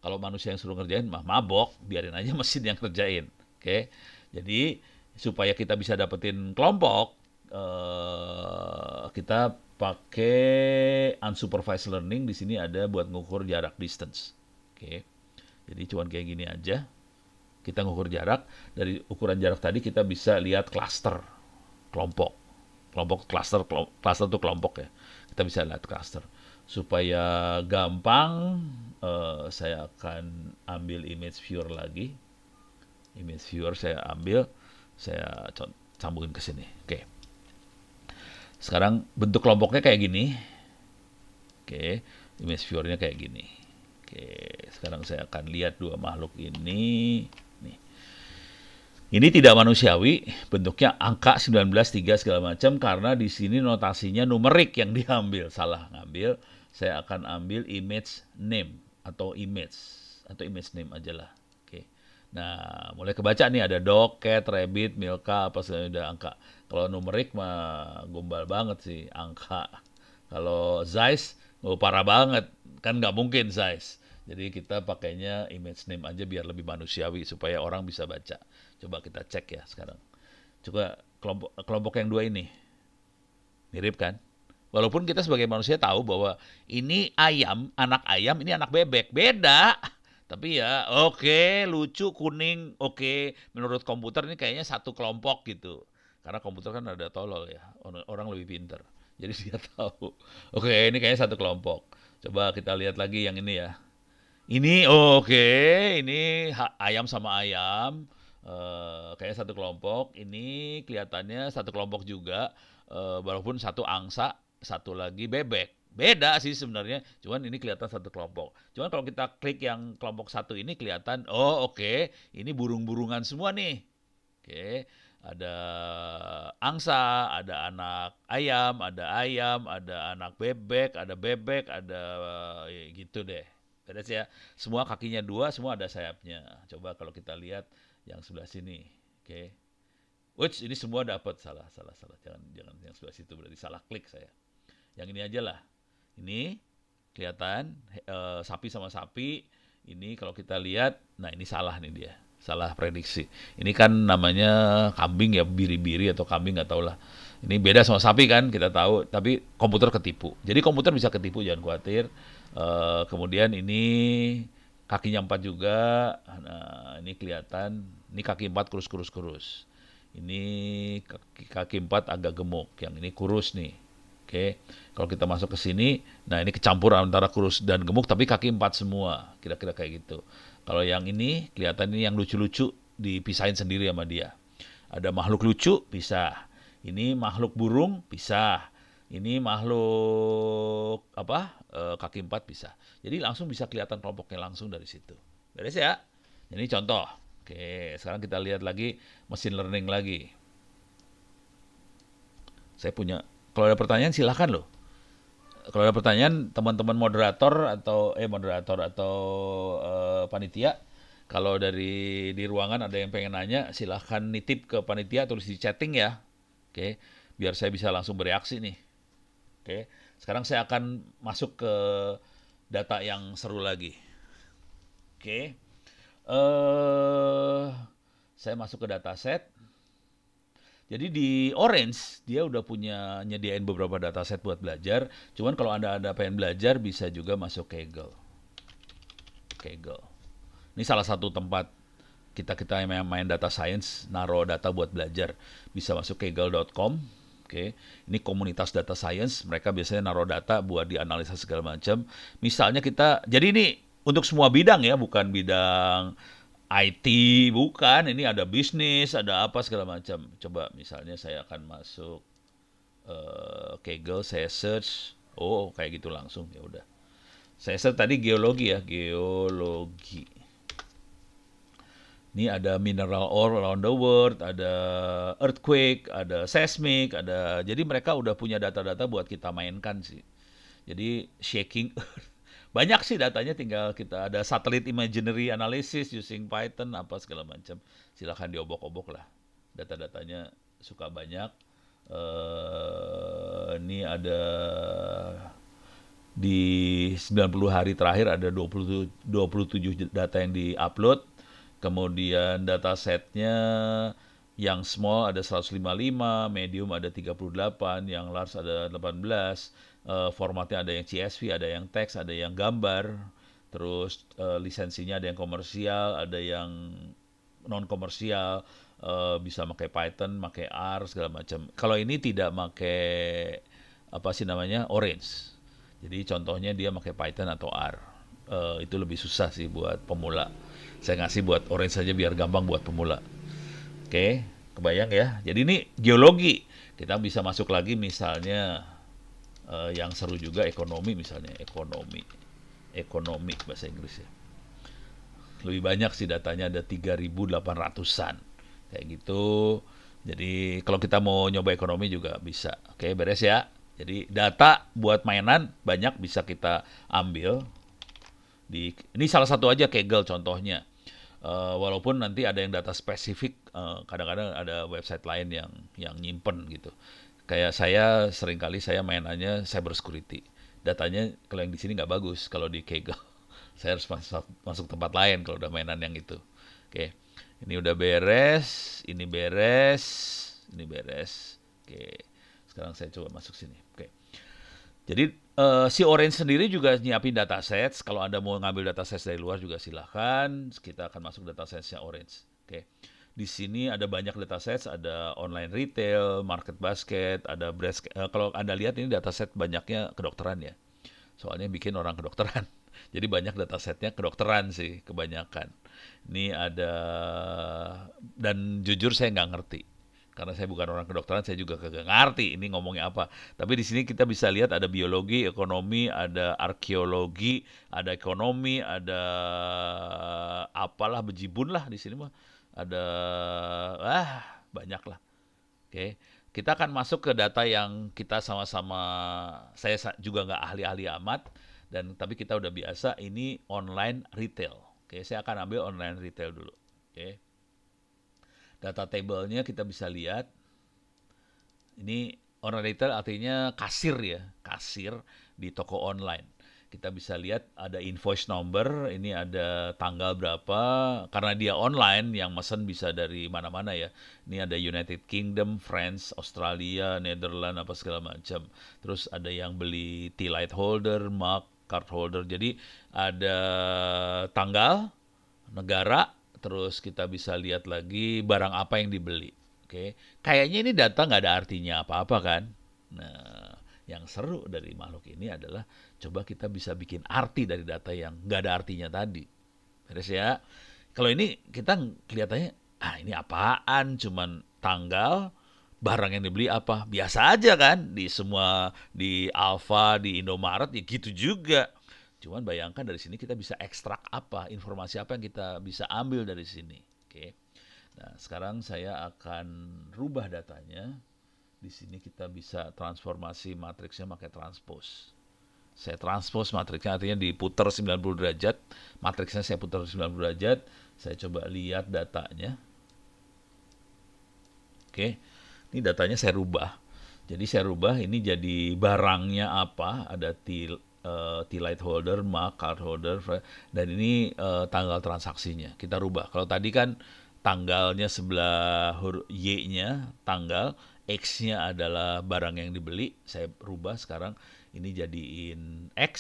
Speaker 1: Kalau manusia yang suruh ngerjain mah mabok, biarin aja mesin yang kerjain. Oke. Jadi supaya kita bisa dapetin kelompok, kita pakai unsupervised learning. Di sini ada buat ngukur jarak distance. Oke. Jadi cuman kayak gini aja. Kita ngukur jarak, dari ukuran jarak tadi kita bisa lihat cluster, kelompok. Kelompok cluster itu kelompok ya. Kita bisa lihat cluster. Supaya gampang, saya akan ambil image viewer lagi. Image viewer saya ambil, saya sambungin ke sini. Oke. Sekarang bentuk kelompoknya kayak gini. Oke, image viewernya kayak gini. Oke, sekarang saya akan lihat dua makhluk ini. Nih. Ini tidak manusiawi, bentuknya angka 19, 3 segala macam karena di sini notasinya numerik yang diambil, salah ngambil. Saya akan ambil image name atau image name aja lah. Oke. Nah, mulai kebaca nih ada dog, cat, rabbit, milka, apa segala udah angka. Kalau numerik mah gombal banget sih angka. Kalau size, parah banget. Kan nggak mungkin size. Jadi kita pakainya image name aja biar lebih manusiawi supaya orang bisa baca. Coba kita cek ya sekarang. Coba kelompok yang dua ini. Mirip kan? Walaupun kita sebagai manusia tahu bahwa ini anak ayam, ini anak bebek. Beda. Tapi ya oke, lucu, kuning, oke. Menurut komputer ini kayaknya satu kelompok gitu. Karena komputer kan ada tolol ya. Orang lebih pinter. Jadi dia tahu. Oke, ini kayaknya satu kelompok. Coba kita lihat lagi yang ini ya. Ini oke, ini ayam sama ayam. Kayaknya satu kelompok. Ini kelihatannya satu kelompok juga. Walaupun satu angsa, satu lagi bebek. Beda sih sebenarnya, cuman ini kelihatan satu kelompok. Cuman kalau kita klik yang kelompok satu ini kelihatan, oke, ini burung-burungan semua nih. Oke, ada angsa, ada anak ayam, ada anak bebek, ada gitu deh. Beres ya, semua kakinya dua, semua ada sayapnya. Coba kalau kita lihat yang sebelah sini, oke. Which ini semua dapat salah. Jangan yang sebelah situ berarti salah klik saya. Yang ini aja lah. Ini kelihatan sapi sama sapi. Ini kalau kita lihat, nah ini salah nih dia. Salah prediksi. Ini kan namanya kambing ya, biri-biri atau kambing nggak tahu lah. Ini beda sama sapi kan, kita tahu. Tapi komputer ketipu. Jadi komputer bisa ketipu, jangan khawatir. Kemudian ini kakinya 4 juga. Nah, ini kelihatan. Ini kaki 4 kurus. Ini kaki 4 agak gemuk. Yang ini kurus nih. Oke, kalau kita masuk ke sini, nah ini kecampur antara kurus dan gemuk, tapi kaki 4 semua, kira-kira kayak gitu. Kalau yang ini, kelihatan ini yang lucu-lucu, dipisahin sendiri sama dia. Ada makhluk lucu, pisah. Ini makhluk burung, pisah. Ini makhluk kaki 4 pisah. Jadi langsung bisa kelihatan kelompoknya langsung dari situ. Beres ya? Ini contoh. Oke, sekarang kita lihat lagi machine learning lagi. Saya punya. Kalau ada pertanyaan silahkan loh. kalau ada pertanyaan teman-teman moderator atau panitia, kalau dari di ruangan ada yang pengen nanya, silahkan nitip ke panitia, tulis di chatting ya. Oke, biar saya bisa langsung bereaksi nih. Oke, sekarang saya akan masuk ke data yang seru lagi. Oke, saya masuk ke dataset. Jadi di Orange dia udah punya nyediain beberapa dataset buat belajar. Cuman kalau Anda pengen belajar bisa juga masuk Kaggle. Kaggle. Ini salah satu tempat kita yang main data science, naruh data buat belajar. Bisa masuk kaggle.com. Oke, ini komunitas data science. Mereka biasanya naruh data buat dianalisa segala macam. Misalnya jadi ini untuk semua bidang ya, bukan bidang IT, bukan. Ini ada bisnis, ada apa segala macam. Coba misalnya saya akan masuk Kaggle, saya search. Oh, kayak gitu langsung ya udah. Saya search tadi geologi ya, geologi. Ini ada mineral ore around the world, ada earthquake, ada seismic, jadi mereka udah punya data-data buat kita mainkan sih. Jadi shaking earth. Banyak sih datanya, tinggal kita ada satellite imaginary analysis using Python apa segala macam. Silahkan diobok-obok lah. Data-datanya suka banyak. Ini ada di 90 hari terakhir ada 27 data yang di-upload. Kemudian datasetnya yang small ada 155, medium ada 38, yang large ada 18. Formatnya ada yang CSV, ada yang teks, ada yang gambar. Terus lisensinya ada yang komersial, ada yang non komersial. Bisa pakai Python, pakai R segala macam. Kalau ini tidak pakai apa sih namanya, Orange. Jadi contohnya dia pakai Python atau R. Itu lebih susah sih buat pemula. Saya ngasih buat Orange saja biar gampang buat pemula. Oke, kebayang ya. Jadi ini geologi. Kita bisa masuk lagi misalnya yang seru juga ekonomi misalnya. Ekonomi bahasa Inggris ya. Lebih banyak sih datanya, ada 3.800-an. Kayak gitu. Jadi kalau kita mau nyoba ekonomi juga bisa. Oke, beres ya. Jadi data buat mainan banyak bisa kita ambil. Ini salah satu aja Kaggle contohnya. Walaupun nanti ada yang data spesifik, kadang-kadang ada website lain yang nyimpen gitu. Kayak seringkali saya mainannya cyber security. Datanya kalau yang di sini nggak bagus kalau di Kaggle. Saya harus masuk tempat lain kalau udah mainan yang itu. Oke, ini udah beres, ini beres, ini beres. Oke, sekarang saya coba masuk sini. Oke. Jadi si Orange sendiri juga nyiapin datasets. Kalau Anda mau ngambil datasets dari luar juga silahkan. Kita akan masuk datasetsnya Orange. Oke. Di sini ada banyak datasets, ada online retail, market basket, ada breast. Kalau Anda lihat ini dataset banyaknya kedokteran ya. Soalnya bikin orang kedokteran. Jadi banyak datasetnya kedokteran sih kebanyakan. Ini ada, dan jujur saya nggak ngerti. Karena saya bukan orang kedokteran, saya juga kagak ngerti ini ngomongnya apa. Tapi di sini kita bisa lihat ada biologi, ekonomi, ada arkeologi, ada ekonomi, ada apalah bejibun lah di sini mah. Ada banyak lah. Oke. Kita akan masuk ke data yang kita sama-sama, saya juga nggak ahli-ahli amat, tapi kita udah biasa, ini online retail. Oke, saya akan ambil online retail dulu. Oke. Data table-nya kita bisa lihat. Ini online retail artinya kasir ya, kasir di toko online. Kita bisa lihat ada invoice number, ini ada tanggal berapa, karena dia online, yang mesen bisa dari mana-mana ya. Ini ada United Kingdom, France, Australia, Netherlands, apa segala macam. Terus ada yang beli T-Light holder, mark, card holder. Jadi ada tanggal, negara, terus kita bisa lihat lagi barang apa yang dibeli. Oke, kayaknya ini data nggak ada artinya apa-apa kan? Nah, yang seru dari makhluk ini adalah coba kita bisa bikin arti dari data yang nggak ada artinya tadi. Beres ya? Kalau ini kita kelihatannya, ini apaan? Cuman tanggal, barang yang dibeli apa? Biasa aja kan? Di Alfa, di Indomaret, ya gitu juga. Cuman bayangkan dari sini kita bisa ekstrak apa, informasi apa yang kita bisa ambil dari sini. Oke. Nah, sekarang saya akan rubah datanya. Di sini kita bisa transformasi matriksnya pakai transpose. Saya transpose matriksnya, artinya diputar 90 derajat. Matriksnya saya putar 90 derajat. Saya coba lihat datanya. Oke, ini datanya saya rubah. Jadi saya rubah ini jadi barangnya apa, ada T-light holder, mark, card holder, dan ini tanggal transaksinya. Kita rubah. Kalau tadi kan tanggalnya sebelah huruf Y-nya, tanggal, X-nya adalah barang yang dibeli. Saya rubah sekarang ini jadiin X.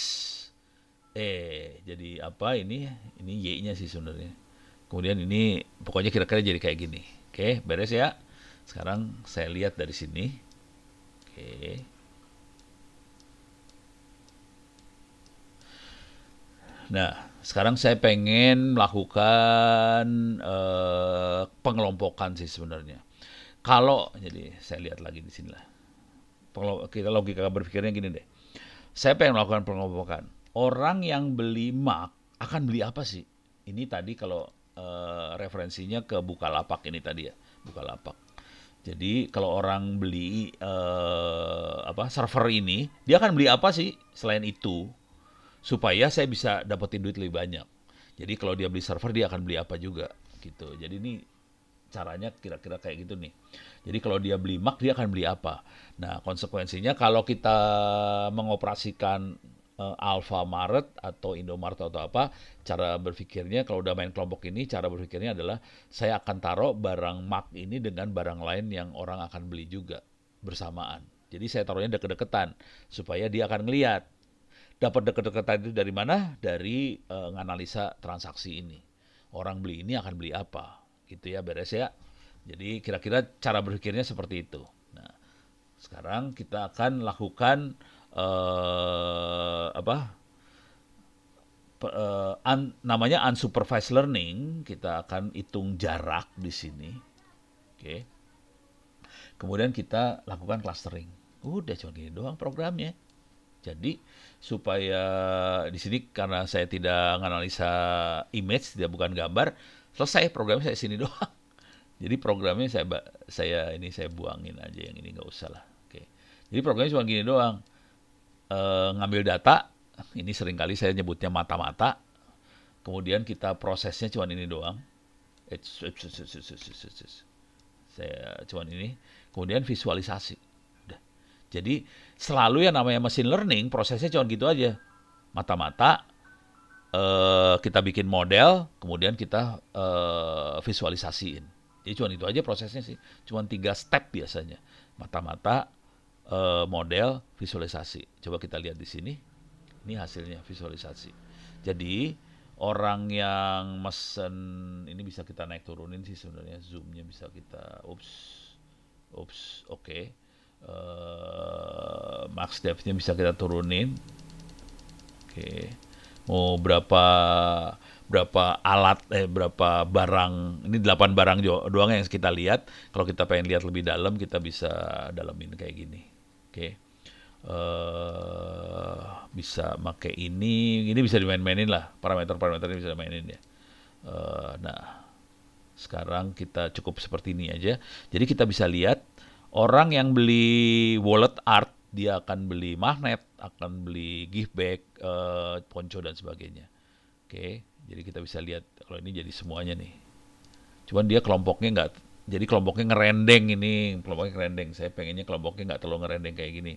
Speaker 1: Jadi apa ini? Ini Y-nya sih sebenarnya. Kemudian ini pokoknya kira-kira jadi kayak gini. Oke, beres ya. Sekarang saya lihat dari sini. Oke. Nah, sekarang saya pengen melakukan pengelompokan sih sebenarnya. Kalau jadi saya lihat lagi di sini lah. Kita logika berpikirnya gini deh. Saya pengen melakukan pengelompokan. Orang yang beli Mac akan beli apa sih? Ini tadi kalau referensinya ke Bukalapak ini tadi ya, Bukalapak. Jadi kalau orang beli server ini, dia akan beli apa sih selain itu supaya saya bisa dapetin duit lebih banyak. Jadi kalau dia beli server dia akan beli apa juga gitu. Jadi ini caranya kira-kira kayak gitu nih. Jadi kalau dia beli Mac dia akan beli apa? Nah, konsekuensinya kalau kita mengoperasikan Alfamart atau Indomaret atau apa, cara berpikirnya kalau udah main kelompok ini, cara berpikirnya adalah saya akan taruh barang Mac ini dengan barang lain yang orang akan beli juga bersamaan. Jadi saya taruhnya deket-deketan supaya dia akan ngelihat. Dapat deket-deketan itu dari mana? Dari nganalisa transaksi ini. Orang beli ini akan beli apa? Gitu ya, beres ya. Jadi kira-kira cara berpikirnya seperti itu. Nah, sekarang kita akan lakukan namanya unsupervised learning. Kita akan hitung jarak di sini. Oke. Kemudian kita lakukan clustering. Udah cuma gini doang programnya. Jadi supaya di sini karena saya tidak menganalisa image, dia bukan gambar, selesai programnya saya sini doang. Jadi programnya saya buangin aja yang ini nggak usah lah. Oke. Jadi programnya cuma gini doang. Ngambil data, ini seringkali saya nyebutnya mata-mata. Kemudian kita prosesnya cuma ini doang. Saya cuma ini. Kemudian visualisasi. Jadi selalu yang namanya machine learning prosesnya cuma gitu aja. Mata-mata, kita bikin model, kemudian kita visualisasiin. Jadi cuma itu aja prosesnya sih. Cuma 3 step biasanya. Mata-mata, model, visualisasi. Coba kita lihat di sini. Ini hasilnya visualisasi. Jadi orang yang mesen ini bisa kita naik turunin sih sebenarnya, zoomnya bisa kita oke. Max depth-nya bisa kita turunin. Oke. Mau berapa barang, ini 8 barang doang yang kita lihat. Kalau kita pengen lihat lebih dalam, kita bisa dalamin kayak gini. Oke. Bisa pakai ini bisa dimain-mainin lah, parameter-parameternya bisa dimainin ya. Nah, sekarang kita cukup seperti ini aja. Jadi kita bisa lihat orang yang beli wallet art, dia akan beli magnet, akan beli gift bag, ponco dan sebagainya. Oke, jadi kita bisa lihat kalau ini jadi semuanya nih. Cuman dia kelompoknya nggak, jadi kelompoknya ngerendeng ini, kelompoknya ngerendeng. Saya pengennya kelompoknya nggak terlalu ngerendeng kayak gini.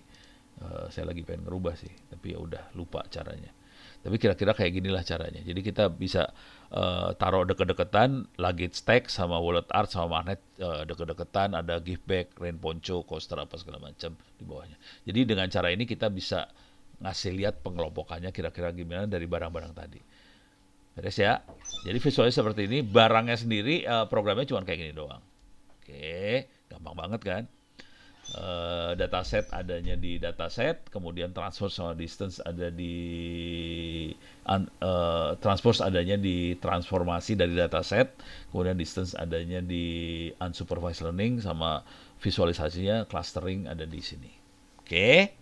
Speaker 1: Saya lagi pengen ngerubah sih, tapi ya udah lupa caranya. Tapi kira-kira kayak ginilah caranya. Jadi kita bisa taruh deket-deketan, luggage tag sama wallet art sama magnet deket-deketan, ada gift bag, rain poncho, coaster apa segala macam di bawahnya. Jadi dengan cara ini kita bisa ngasih lihat pengelompokannya kira-kira gimana dari barang-barang tadi. Beres ya. Jadi visualnya seperti ini, barangnya sendiri programnya cuma kayak gini doang. Oke, gampang banget kan? Dataset adanya di dataset, kemudian transfer sama distance ada di transpose adanya di transformasi dari dataset, kemudian distance adanya di unsupervised learning, sama visualisasinya clustering ada di sini. Oke.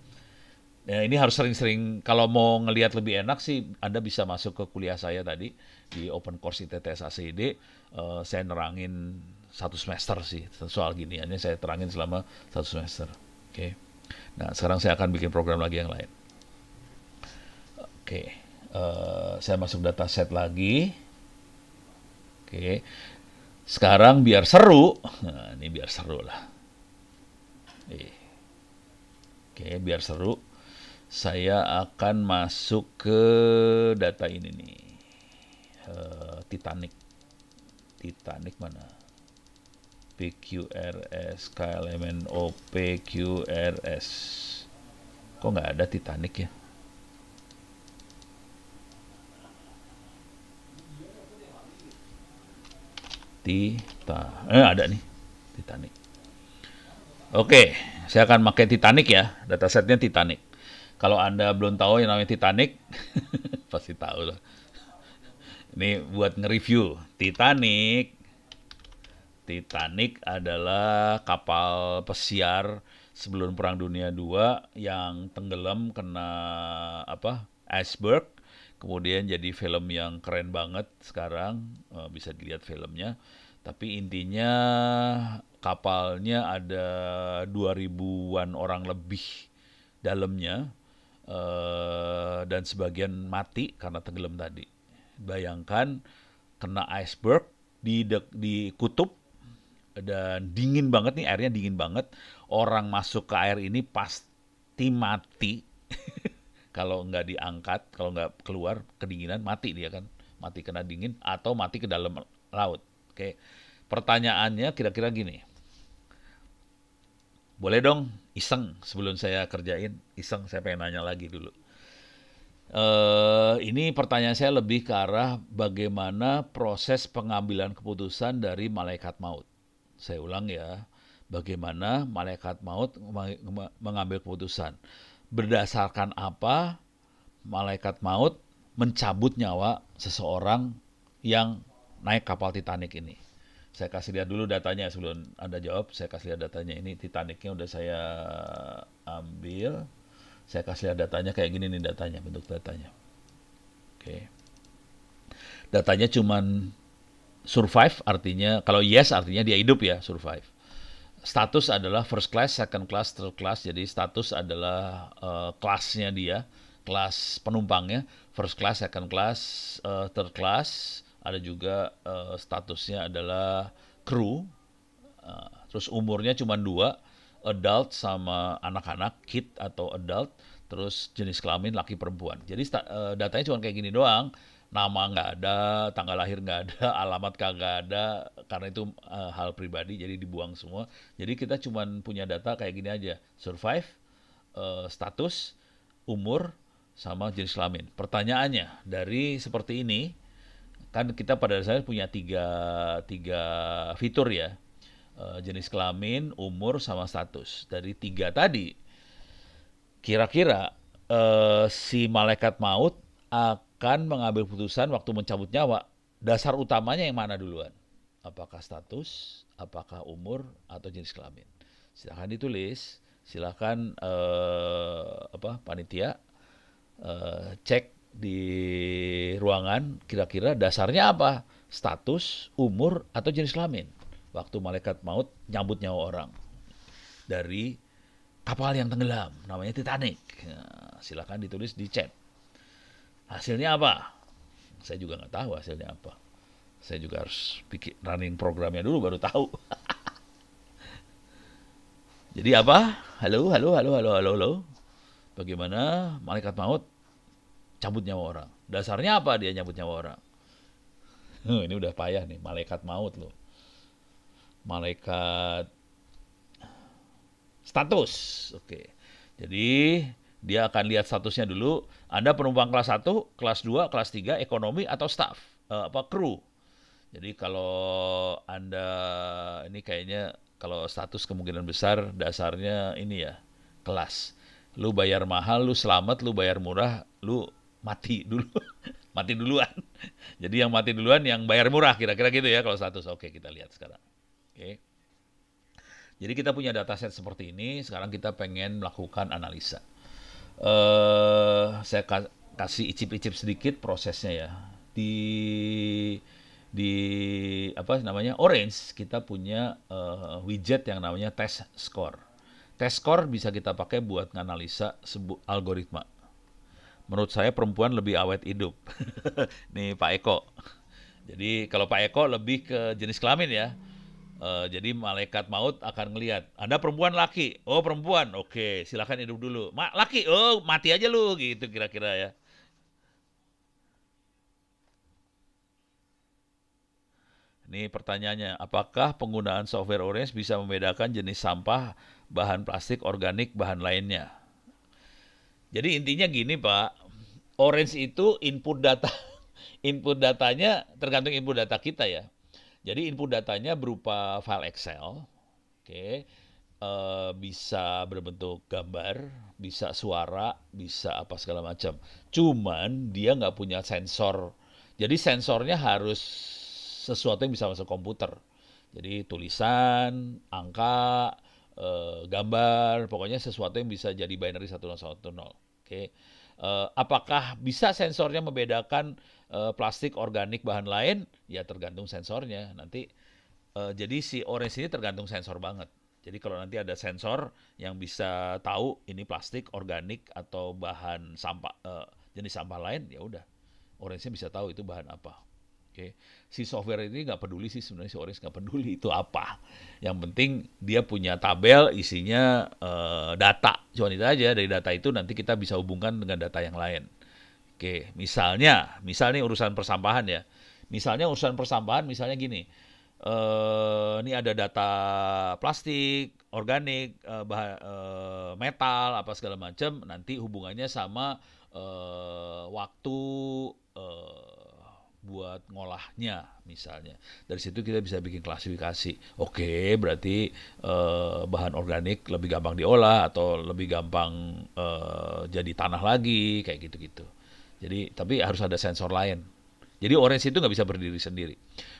Speaker 1: Nah, ini harus sering-sering, kalau mau ngelihat lebih enak sih Anda bisa masuk ke kuliah saya tadi di Open Course ITTS ACID. Saya nerangin 1 semester sih soal giniannya, saya terangin selama 1 semester. Oke. Nah, sekarang saya akan bikin program lagi yang lain. Oke, saya masuk dataset lagi. Oke, sekarang biar seru. Nah, ini biar seru lah. Oke, biar seru. Saya akan masuk ke data ini nih. Titanic. Titanic mana? PQRS, KLMNO, PQRS. Kok nggak ada Titanic ya? Ada nih, Titanic. Oke, saya akan pakai Titanic ya, datasetnya Titanic. Kalau Anda belum tahu yang namanya Titanic, pasti tahu lah. Ini buat nge-review. Titanic. Titanic adalah kapal pesiar sebelum Perang Dunia II yang tenggelam kena iceberg. Kemudian jadi film yang keren banget sekarang, bisa dilihat filmnya. Tapi intinya kapalnya ada 2000-an orang lebih dalamnya, dan sebagian mati karena tenggelam tadi. Bayangkan kena iceberg di kutub dan dingin banget nih, airnya dingin banget. Orang masuk ke air ini pasti mati. Kalau nggak diangkat, kalau nggak keluar kedinginan, mati dia kan. Mati kena dingin atau mati ke dalam laut. Oke. Pertanyaannya kira-kira gini. Boleh dong iseng sebelum saya kerjain. Iseng, saya pengen nanya lagi dulu. Ini pertanyaan saya lebih ke arah bagaimana proses pengambilan keputusan dari malaikat maut. Saya ulang ya, bagaimana malaikat maut mengambil keputusan. Berdasarkan apa malaikat maut mencabut nyawa seseorang yang naik kapal Titanic ini. Saya kasih lihat dulu datanya sebelum Anda jawab. Saya kasih lihat datanya. Ini Titanicnya udah saya ambil. Saya kasih lihat datanya kayak gini nih datanya, bentuk datanya. Oke. Datanya cuman survive, artinya kalau yes artinya dia hidup ya, survive. Status adalah first class, second class, third class. Jadi status adalah kelasnya dia, kelas penumpangnya, first class, second class, third class. Ada juga statusnya adalah kru. Terus umurnya cuma 2, adult sama anak-anak, kid atau adult. Terus jenis kelamin laki perempuan. Jadi datanya cuma kayak gini doang. Nama nggak ada, tanggal lahir nggak ada, alamat kagak ada, karena itu hal pribadi, jadi dibuang semua. Jadi kita cuma punya data kayak gini aja, survive, status, umur, sama jenis kelamin. Pertanyaannya, dari seperti ini, kan kita pada dasarnya punya tiga fitur ya, jenis kelamin, umur, sama status. Dari 3 tadi, kira-kira si malaikat maut akan mengambil putusan waktu mencabut nyawa. Dasar utamanya yang mana duluan? Apakah status, apakah umur, atau jenis kelamin? Silakan ditulis. Silakan panitia cek di ruangan kira-kira dasarnya apa? Status, umur, atau jenis kelamin? Waktu malaikat maut nyambut nyawa orang dari kapal yang tenggelam, namanya Titanic. Nah, silakan ditulis di chat. Hasilnya apa? Saya juga nggak tahu hasilnya apa. Saya juga harus bikin running programnya dulu baru tahu. Jadi apa? Halo. Bagaimana malaikat maut cabut nyawa orang? Dasarnya apa dia nyabut nyawa orang? Ini udah payah nih, malaikat maut loh. Malaikat status. Oke. Jadi dia akan lihat statusnya dulu. Anda penumpang kelas 1, kelas 2, kelas 3, ekonomi, atau staff, kru. Jadi kalau Anda, ini kayaknya kalau status kemungkinan besar dasarnya ini ya, kelas. Lu bayar mahal, lu selamat, lu bayar murah, lu mati dulu. Mati duluan. Jadi yang mati duluan yang bayar murah, kira-kira gitu ya kalau status. Oke, kita lihat sekarang. Oke. Jadi kita punya dataset seperti ini, sekarang kita pengen melakukan analisa. Saya kasih icip-icip sedikit prosesnya ya. Di apa namanya, Orange kita punya widget yang namanya test score. Test score bisa kita pakai buat nganalisa algoritma. Menurut saya perempuan lebih awet hidup. Nih Pak Eko. Jadi kalau Pak Eko lebih ke jenis kelamin ya. Jadi malaikat maut akan ngelihat, Anda perempuan laki. Oh perempuan, oke silakan hidup dulu. Laki, oh mati aja lu gitu kira-kira ya. Ini pertanyaannya, apakah penggunaan software Orange bisa membedakan jenis sampah, bahan plastik, organik, bahan lainnya? Jadi intinya gini Pak, Orange itu input data, input datanya tergantung input data kita ya. Jadi input datanya berupa file Excel, oke, bisa berbentuk gambar, bisa suara, bisa apa segala macam. Cuman dia nggak punya sensor. Jadi sensornya harus sesuatu yang bisa masuk komputer. Jadi tulisan, angka, gambar, pokoknya sesuatu yang bisa jadi binary 1010. Oke. Apakah bisa sensornya membedakan plastik, organik, bahan lain? Ya tergantung sensornya. Nanti jadi si Orange ini tergantung sensor banget. Jadi kalau nanti ada sensor yang bisa tahu ini plastik, organik atau bahan sampah jenis sampah lain, ya udah Orange-nya bisa tahu itu bahan apa. Oke, si software ini nggak peduli sih sebenarnya si Orange nggak peduli itu apa. Yang penting dia punya tabel isinya data. Cuma itu aja dari data itu nanti kita bisa hubungkan dengan data yang lain. Oke, misalnya urusan persampahan ya. Misalnya urusan persampahan, misalnya gini, ini ada data plastik, organik, metal, apa segala macam. Nanti hubungannya sama waktu buat ngolahnya misalnya. Dari situ kita bisa bikin klasifikasi. Oke, berarti bahan organik lebih gampang diolah atau lebih gampang jadi tanah lagi kayak gitu-gitu. Jadi tapi harus ada sensor lain. Jadi Orange itu nggak bisa berdiri sendiri.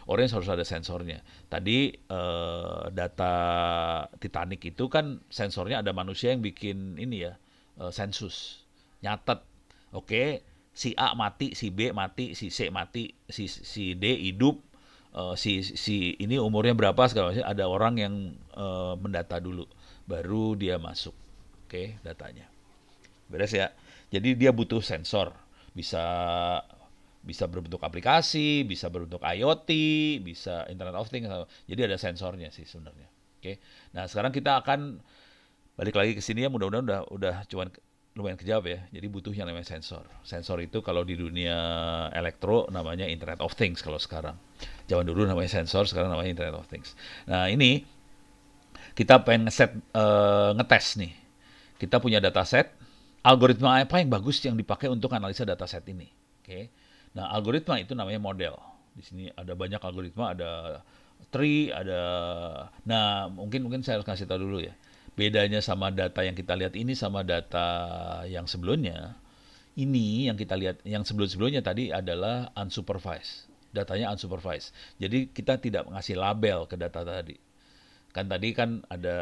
Speaker 1: Orange harus ada sensornya. Tadi data Titanic itu kan sensornya ada manusia yang bikin ini ya, sensus, nyatet. Oke, si A mati, si B mati, si C mati, si D hidup, si ini umurnya berapa segala macam. Ada orang yang mendata dulu, baru dia masuk. Oke, datanya. Beres ya. Jadi dia butuh sensor. Bisa bisa berbentuk aplikasi, bisa berbentuk IoT, bisa Internet of Things. Jadi ada sensornya sih sebenarnya. Oke. Nah, sekarang kita akan balik lagi ke sini ya, mudah-mudahan udah cuman lumayan kejawab ya. Jadi butuh yang namanya sensor. Sensor itu kalau di dunia elektro namanya Internet of Things kalau sekarang. Zaman dulu namanya sensor, sekarang namanya Internet of Things. Nah, ini kita pengen ngetes nih. Kita punya dataset, algoritma apa yang bagus yang dipakai untuk analisa dataset ini. Oke. Nah, algoritma itu namanya model. Di sini ada banyak algoritma, ada tree, ada. Nah, mungkin saya harus kasih tahu dulu ya. Bedanya sama data yang kita lihat ini sama data yang sebelumnya. Ini yang kita lihat, yang sebelum-sebelumnya tadi adalah unsupervised. Datanya unsupervised. Jadi kita tidak ngasih label ke data tadi. Kan tadi kan ada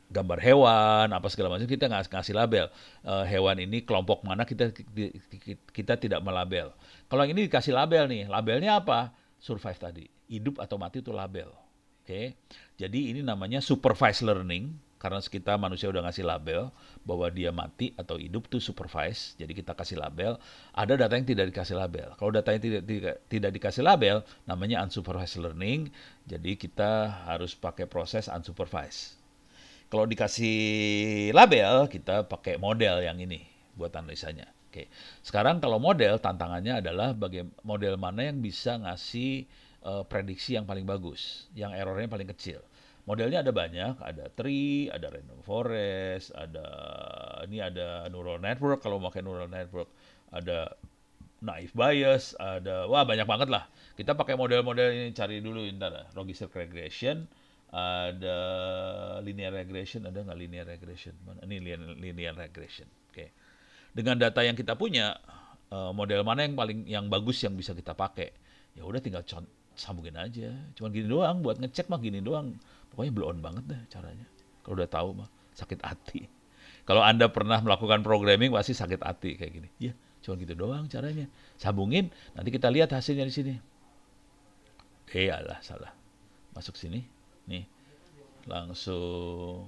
Speaker 1: gambar hewan apa segala macam, kita nggak ngasih label. Hewan ini kelompok mana, kita tidak melabel. Kalau yang ini dikasih label nih, labelnya apa? Survive tadi, hidup atau mati itu label. Oke, jadi ini namanya supervised learning karena kita manusia udah ngasih label bahwa dia mati atau hidup tuh supervised. Jadi kita kasih label. Ada data yang tidak dikasih label. Kalau data yang tidak dikasih label namanya unsupervised learning. Jadi kita harus pakai proses unsupervised. Kalau dikasih label, kita pakai model yang ini buat analisanya. Oke. Sekarang kalau model, tantangannya adalah model mana yang bisa ngasih prediksi yang paling bagus, yang errornya paling kecil. Modelnya ada banyak, ada tree, ada random forest, ada neural network kalau pakai neural network, ada naive bias, wah banyak banget lah. Kita pakai model-model ini, cari dulu ntar logistic regression, ada linear regression, ada nggak linear regression? Ini linear regression. Oke. Dengan data yang kita punya, model mana yang bagus yang bisa kita pakai? Ya udah tinggal sambungin aja. Cuman gini doang, buat ngecek mah gini doang. Pokoknya blow on banget deh caranya. Kalau udah tahu mah sakit hati. Kalau Anda pernah melakukan programming pasti sakit hati kayak gini. Ya, cuma gitu doang caranya. Sambungin, nanti kita lihat hasilnya di sini. Alah, salah. Masuk sini. Nih, langsung.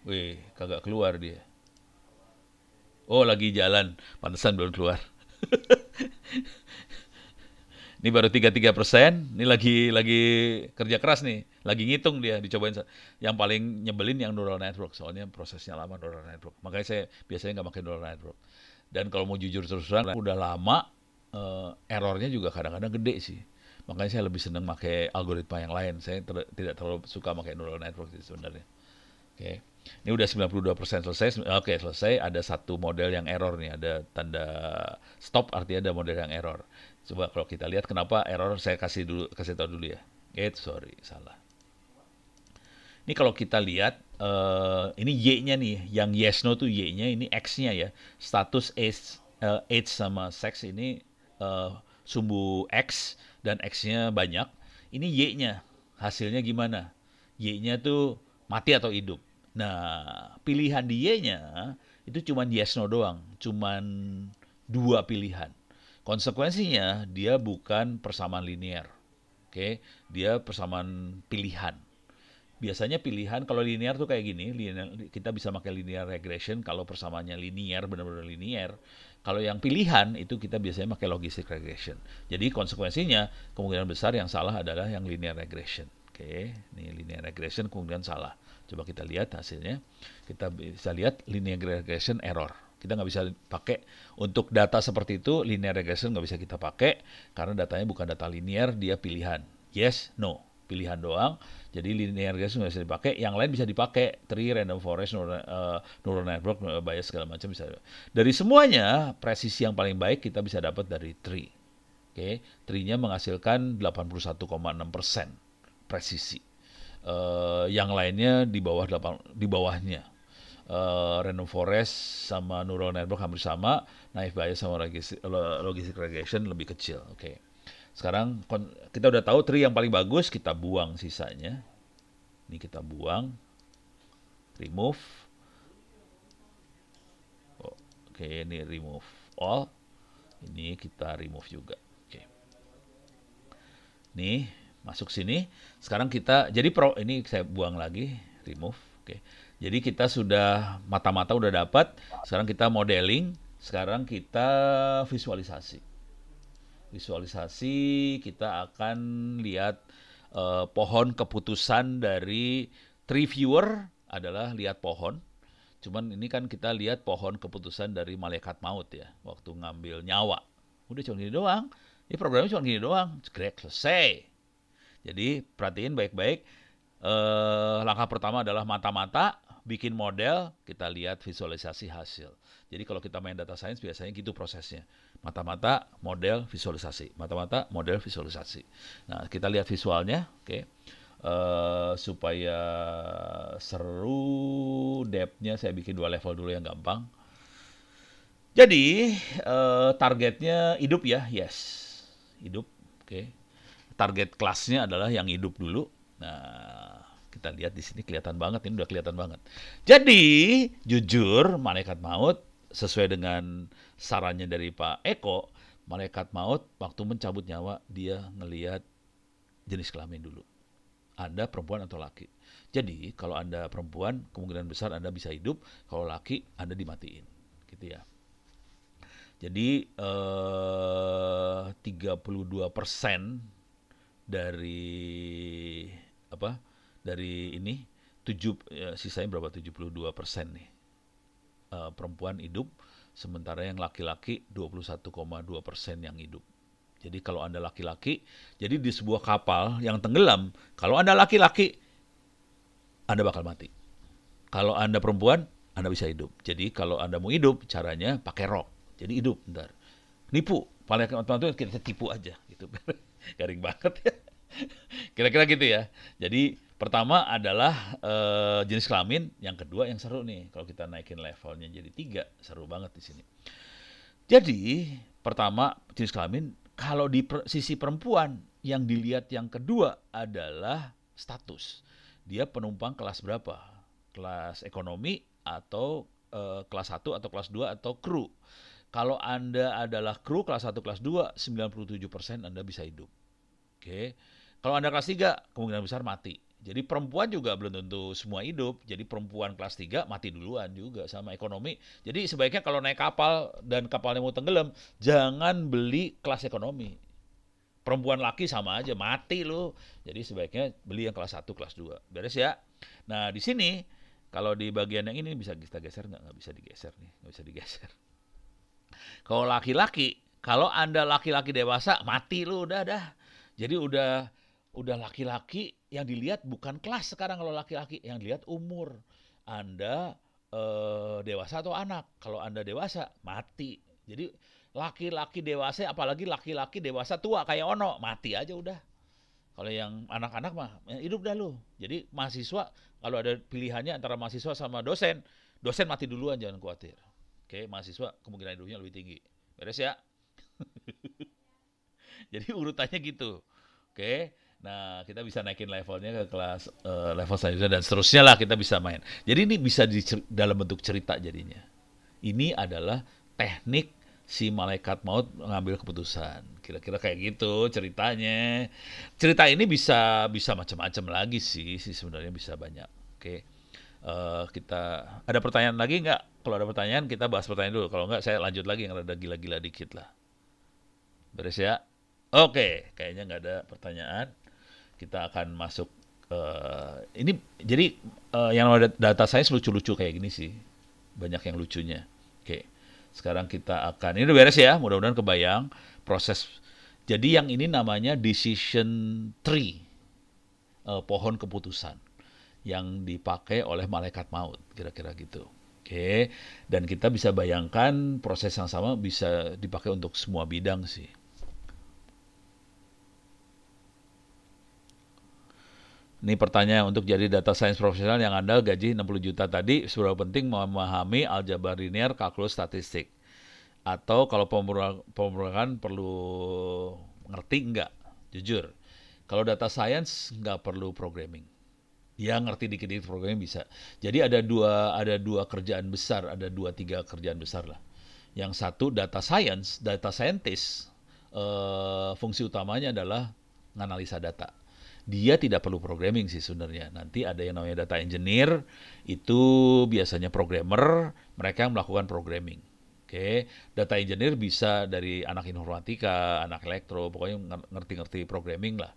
Speaker 1: Wih, kagak keluar dia. Oh, lagi jalan, pantesan belum keluar. Ini baru 33%, ini lagi kerja keras nih, lagi ngitung dia, dicobain. Yang paling nyebelin yang neural network, soalnya prosesnya lama neural network. Makanya saya biasanya nggak pakai neural network. Dan kalau mau jujur terus terang, udah lama errornya juga kadang-kadang gede sih. Makanya saya lebih seneng pakai algoritma yang lain. Saya tidak terlalu suka pakai neural network sih sebenarnya. Oke. Ini udah 92% selesai. Oke, selesai. Ada satu model yang error nih. Ada tanda stop, artinya ada model yang error. Coba kalau kita lihat kenapa error, saya kasih tahu dulu ya. Sorry, salah. Ini kalau kita lihat, ini Y-nya nih. Yang yes no tuh Y-nya, ini X-nya ya. Status age sama sex ini sumbu X dan X-nya banyak. Ini Y-nya. Hasilnya gimana? Y-nya tuh mati atau hidup. Nah, pilihan di Y-nya itu cuman yes no doang. Cuman 2 pilihan. Konsekuensinya dia bukan persamaan linear. Oke, dia persamaan pilihan. Biasanya pilihan kalau linear tuh kayak gini, kita bisa pakai linear regression kalau persamaannya linear, benar-benar linear. Kalau yang pilihan itu kita biasanya pakai logistic regression. Jadi konsekuensinya kemungkinan besar yang salah adalah yang linear regression. Oke, ini linear regression kemungkinan salah. Coba kita lihat hasilnya. Kita bisa lihat linear regression error. Kita nggak bisa pakai untuk data seperti itu, linear regression nggak bisa kita pakai karena datanya bukan data linear, dia pilihan. Yes, no, pilihan doang. Jadi linear regression nggak bisa dipakai. Yang lain bisa dipakai, tree, random forest, neural network, bias segala macam bisa. Dari semuanya, presisi yang paling baik kita bisa dapat dari tree. Oke, tree-nya menghasilkan 81,6% presisi. Yang lainnya di bawahnya. Random forest sama neural network hampir sama, naive bias sama logistic regression lebih kecil. Oke. Sekarang kita udah tahu tree yang paling bagus, kita buang sisanya. Ini kita buang, remove. Oke, ini remove all. Ini kita remove juga. Oke. Nih, masuk sini. Sekarang kita, jadi ini saya buang lagi, remove. Oke. Jadi kita sudah mata-mata udah dapat. Sekarang kita modeling. Sekarang kita visualisasi. Visualisasi kita akan lihat pohon keputusan dari tree viewer adalah lihat pohon. Cuman ini kan kita lihat pohon keputusan dari malaikat maut ya. Waktu ngambil nyawa. Udah cuma gini doang. Ini programnya cuma gini doang. Selesai. Jadi perhatiin baik-baik. Langkah pertama adalah mata-mata, bikin model, kita lihat visualisasi hasil. Jadi kalau kita main data science biasanya gitu prosesnya. Mata-mata, model, visualisasi. Mata-mata, model, visualisasi. Nah, kita lihat visualnya, oke. Supaya seru, depth-nya saya bikin 2 level dulu yang gampang. Jadi, targetnya hidup ya, yes. Hidup, oke. Target kelasnya adalah yang hidup dulu. Nah, kita lihat di sini kelihatan banget, ini udah kelihatan banget. Jadi, jujur, malaikat maut sesuai dengan sarannya dari Pak Eko, malaikat maut waktu mencabut nyawa dia ngelihat jenis kelamin dulu. Anda perempuan atau laki. Jadi, kalau Anda perempuan, kemungkinan besar Anda bisa hidup, kalau laki Anda dimatiin. Gitu ya. Jadi 32% dari ini sisanya berapa, 72% nih perempuan hidup, sementara yang laki-laki 21,2% yang hidup. Jadi kalau Anda laki-laki, jadi di sebuah kapal yang tenggelam, kalau Anda laki-laki Anda bakal mati. Kalau Anda perempuan, Anda bisa hidup. Jadi kalau Anda mau hidup, caranya pakai rok. Jadi hidup, bentar. Nipu, paling teman-teman kita tipu aja gitu. Garing banget ya. Kira-kira gitu ya. Jadi pertama adalah jenis kelamin, yang kedua yang seru nih. Kalau kita naikin levelnya jadi 3, seru banget di sini. Jadi pertama jenis kelamin, kalau di sisi perempuan yang dilihat yang kedua adalah status. Dia penumpang kelas berapa? Kelas ekonomi atau kelas 1 atau kelas 2 atau kru. Kalau Anda adalah kru kelas 1, kelas 2, 97% Anda bisa hidup. Oke. Kalau Anda kelas 3, kemungkinan besar mati. Jadi perempuan juga belum tentu semua hidup. Jadi perempuan kelas 3 mati duluan juga sama ekonomi. Jadi sebaiknya kalau naik kapal dan kapalnya mau tenggelam, jangan beli kelas ekonomi. Perempuan laki sama aja, mati lu. Jadi sebaiknya beli yang kelas 1, kelas 2. Beres ya. Nah, di sini kalau di bagian yang ini bisa kita geser nggak? Nggak bisa digeser nih, nggak bisa digeser. Kalau laki-laki, kalau Anda laki-laki dewasa, mati lu udah dah. Jadi udah laki-laki yang dilihat bukan kelas sekarang kalau laki-laki, yang dilihat umur. Anda dewasa atau anak. Kalau Anda dewasa, mati. Jadi laki-laki dewasa, apalagi laki-laki dewasa tua kayak Ono, mati aja udah. Kalau yang anak-anak mah hidup dah lu. Jadi mahasiswa kalau ada pilihannya antara mahasiswa sama dosen, dosen mati duluan jangan khawatir. Oke, mahasiswa kemungkinan hidupnya lebih tinggi. Beres ya? Jadi urutannya gitu. Oke. Nah, kita bisa naikin levelnya ke kelas level selanjutnya dan seterusnya lah kita bisa main. Jadi ini bisa dalam bentuk cerita jadinya. Ini adalah teknik si malaikat maut mengambil keputusan. Kira-kira kayak gitu ceritanya. Cerita ini bisa bisa macam-macam lagi sih sebenarnya bisa banyak. Oke. Kita ada pertanyaan lagi nggak? Kalau ada pertanyaan kita bahas pertanyaan dulu. Kalau nggak saya lanjut lagi yang rada gila-gila dikit lah. Beres ya? Oke, kayaknya nggak ada pertanyaan. Kita akan masuk ini jadi yang ada data science lucu-lucu kayak gini sih. Banyak yang lucunya. Oke. Sekarang kita akan ini udah beres ya, mudah-mudahan kebayang proses. Jadi yang ini namanya decision tree. Pohon keputusan yang dipakai oleh malaikat maut, kira-kira gitu. Oke. Dan kita bisa bayangkan proses yang sama bisa dipakai untuk semua bidang sih. Ini pertanyaan untuk jadi data science profesional yang andal gaji 60 juta tadi, seberapa penting memahami aljabar linear, kalkulus statistik? Atau kalau pemrograman perlu ngerti enggak? Jujur, kalau data science nggak perlu programming. Ya ngerti dikit-dikit programming bisa. Jadi ada dua kerjaan besar, ada 2-3 kerjaan besar lah. Yang satu data science, data scientist, fungsi utamanya adalah menganalisa data. Dia tidak perlu programming sih sebenarnya. Nanti ada yang namanya data engineer, itu biasanya programmer, mereka yang melakukan programming. Oke, data engineer bisa dari anak informatika, anak elektro, pokoknya ngerti-ngerti programming lah.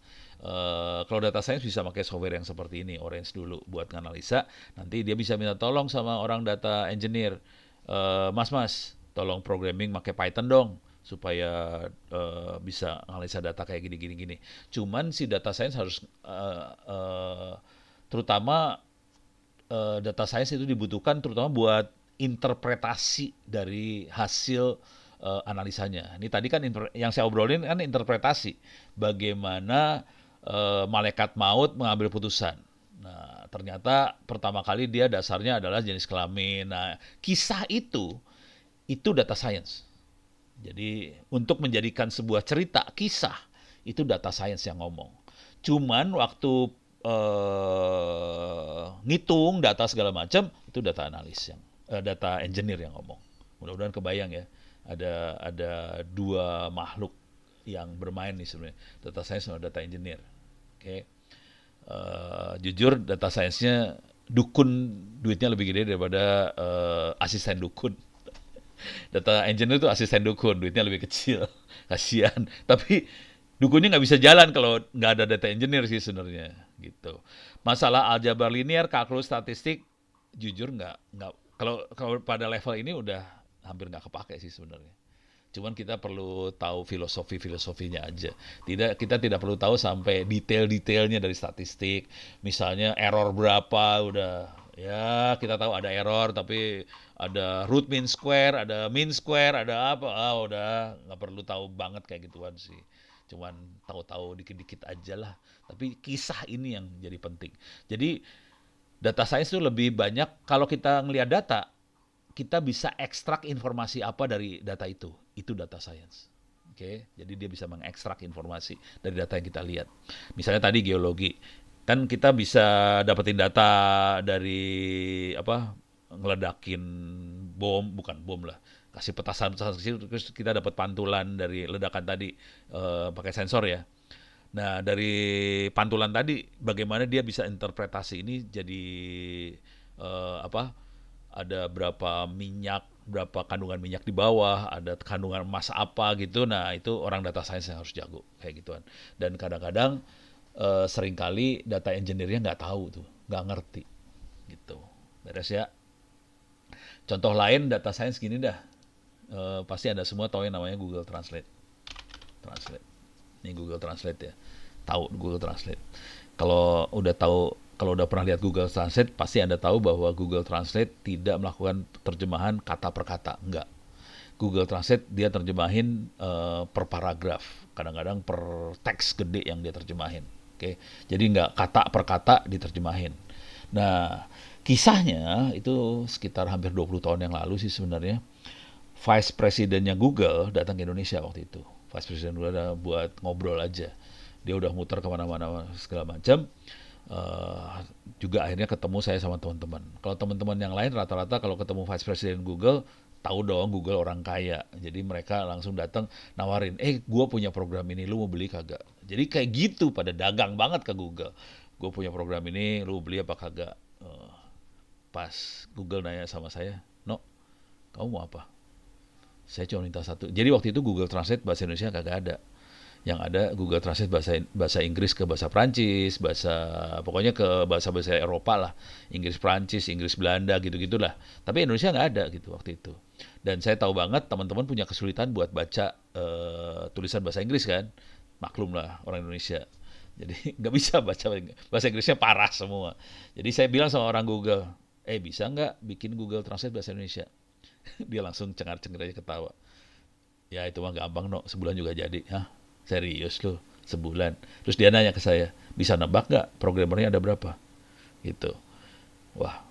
Speaker 1: Kalau data science bisa pakai software yang seperti ini, Orange dulu buat nganalisa. Nanti dia bisa minta tolong sama orang data engineer, Mas, tolong programming pakai Python dong supaya bisa analisa data kayak gini. Cuman si data science harus terutama data science itu dibutuhkan terutama buat interpretasi dari hasil analisanya. Ini tadi kan yang saya obrolin kan interpretasi bagaimana malaikat maut mengambil putusan. Nah, ternyata pertama kali dia dasarnya adalah jenis kelamin. Nah, kisah itu data science. Jadi untuk menjadikan sebuah cerita, kisah, itu data science yang ngomong. Cuman waktu ngitung data segala macam, itu data analis yang data engineer yang ngomong. Mudah-mudahan kebayang ya. Ada dua makhluk yang bermain nih sebenarnya, data science sama data engineer. Oke. Jujur data science-nya dukun duitnya lebih gede daripada asisten dukun. Data engineer itu asisten dukun, duitnya lebih kecil, kasihan. Tapi dukunnya nggak bisa jalan kalau nggak ada data engineer sih sebenarnya, gitu. Masalah aljabar linear, kalkulus statistik, jujur nggak kalau pada level ini udah hampir nggak kepake sih sebenarnya. Cuman kita perlu tahu filosofinya aja. Kita tidak perlu tahu sampai detail-detailnya dari statistik. Misalnya error berapa udah. Ya, kita tahu ada error, tapi ada root mean square, ada mean square, ada apa, udah nggak perlu tahu banget kayak gituan sih. Cuman tahu-tahu dikit-dikit aja lah. Tapi kisah ini yang jadi penting. Jadi data science itu lebih banyak, kalau kita ngelihat data, kita bisa ekstrak informasi apa dari data itu. Itu data science. Oke, jadi dia bisa mengekstrak informasi dari data yang kita lihat. Misalnya tadi geologi. Kan kita bisa dapetin data dari ngeledakin bukan bom lah, kasih petasan kecil terus kita dapat pantulan dari ledakan tadi pakai sensor ya. Nah, dari pantulan tadi, bagaimana dia bisa interpretasi ini jadi apa? Ada berapa minyak, berapa kandungan minyak di bawah, ada kandungan emas apa gitu. Nah, itu orang data science yang harus jago kayak gituan. Dan kadang-kadang seringkali data engineer-nya nggak tahu tuh, nggak ngerti gitu. Beres ya. Contoh lain data science gini dah. Pasti ada semua tahu yang namanya Google Translate. Translate. Ini Google Translate ya. Tahu Google Translate. Kalau udah tahu, kalau udah pernah lihat Google Translate, pasti Anda tahu bahwa Google Translate tidak melakukan terjemahan kata per kata, enggak. Google Translate dia terjemahin per paragraf, kadang-kadang per teks gede yang dia terjemahin. Oke, jadi nggak kata per kata diterjemahin. Nah, kisahnya itu sekitar hampir 20 tahun yang lalu sih sebenarnya. Vice Presidennya Google datang ke Indonesia waktu itu. Vice President Google ada buat ngobrol aja. Dia udah muter kemana-mana segala macam. Uh, Juga akhirnya ketemu saya sama teman-teman. Kalau teman-teman yang lain rata-rata kalau ketemu Vice President Google, tahu dong Google orang kaya. Jadi mereka langsung datang nawarin, gue punya program ini, lu mau beli kagak? Jadi kayak gitu, pada dagang banget ke Google. Gue punya program ini, lu beli apa kagak? Pas Google nanya sama saya, no, kamu mau apa? Saya cuma minta satu. Jadi waktu itu Google Translate bahasa Indonesia kagak ada. Yang ada Google Translate bahasa Inggris ke bahasa Prancis, pokoknya ke bahasa-bahasa Eropa lah. Inggris Prancis, Inggris Belanda gitu-gitulah. Tapi Indonesia nggak ada gitu waktu itu. Dan saya tahu banget teman-teman punya kesulitan buat baca tulisan bahasa Inggris kan. Maklum lah orang Indonesia. Jadi nggak bisa baca bahasa Inggrisnya parah semua. Jadi saya bilang sama orang Google, bisa nggak bikin Google Translate bahasa Indonesia? Dia langsung cengar-cengir aja ketawa. Ya itu mah gampang no, sebulan juga jadi. Hah? Serius lu? Sebulan? Terus dia nanya ke saya, bisa nebak nggak programmernya ada berapa? Gitu. Wah,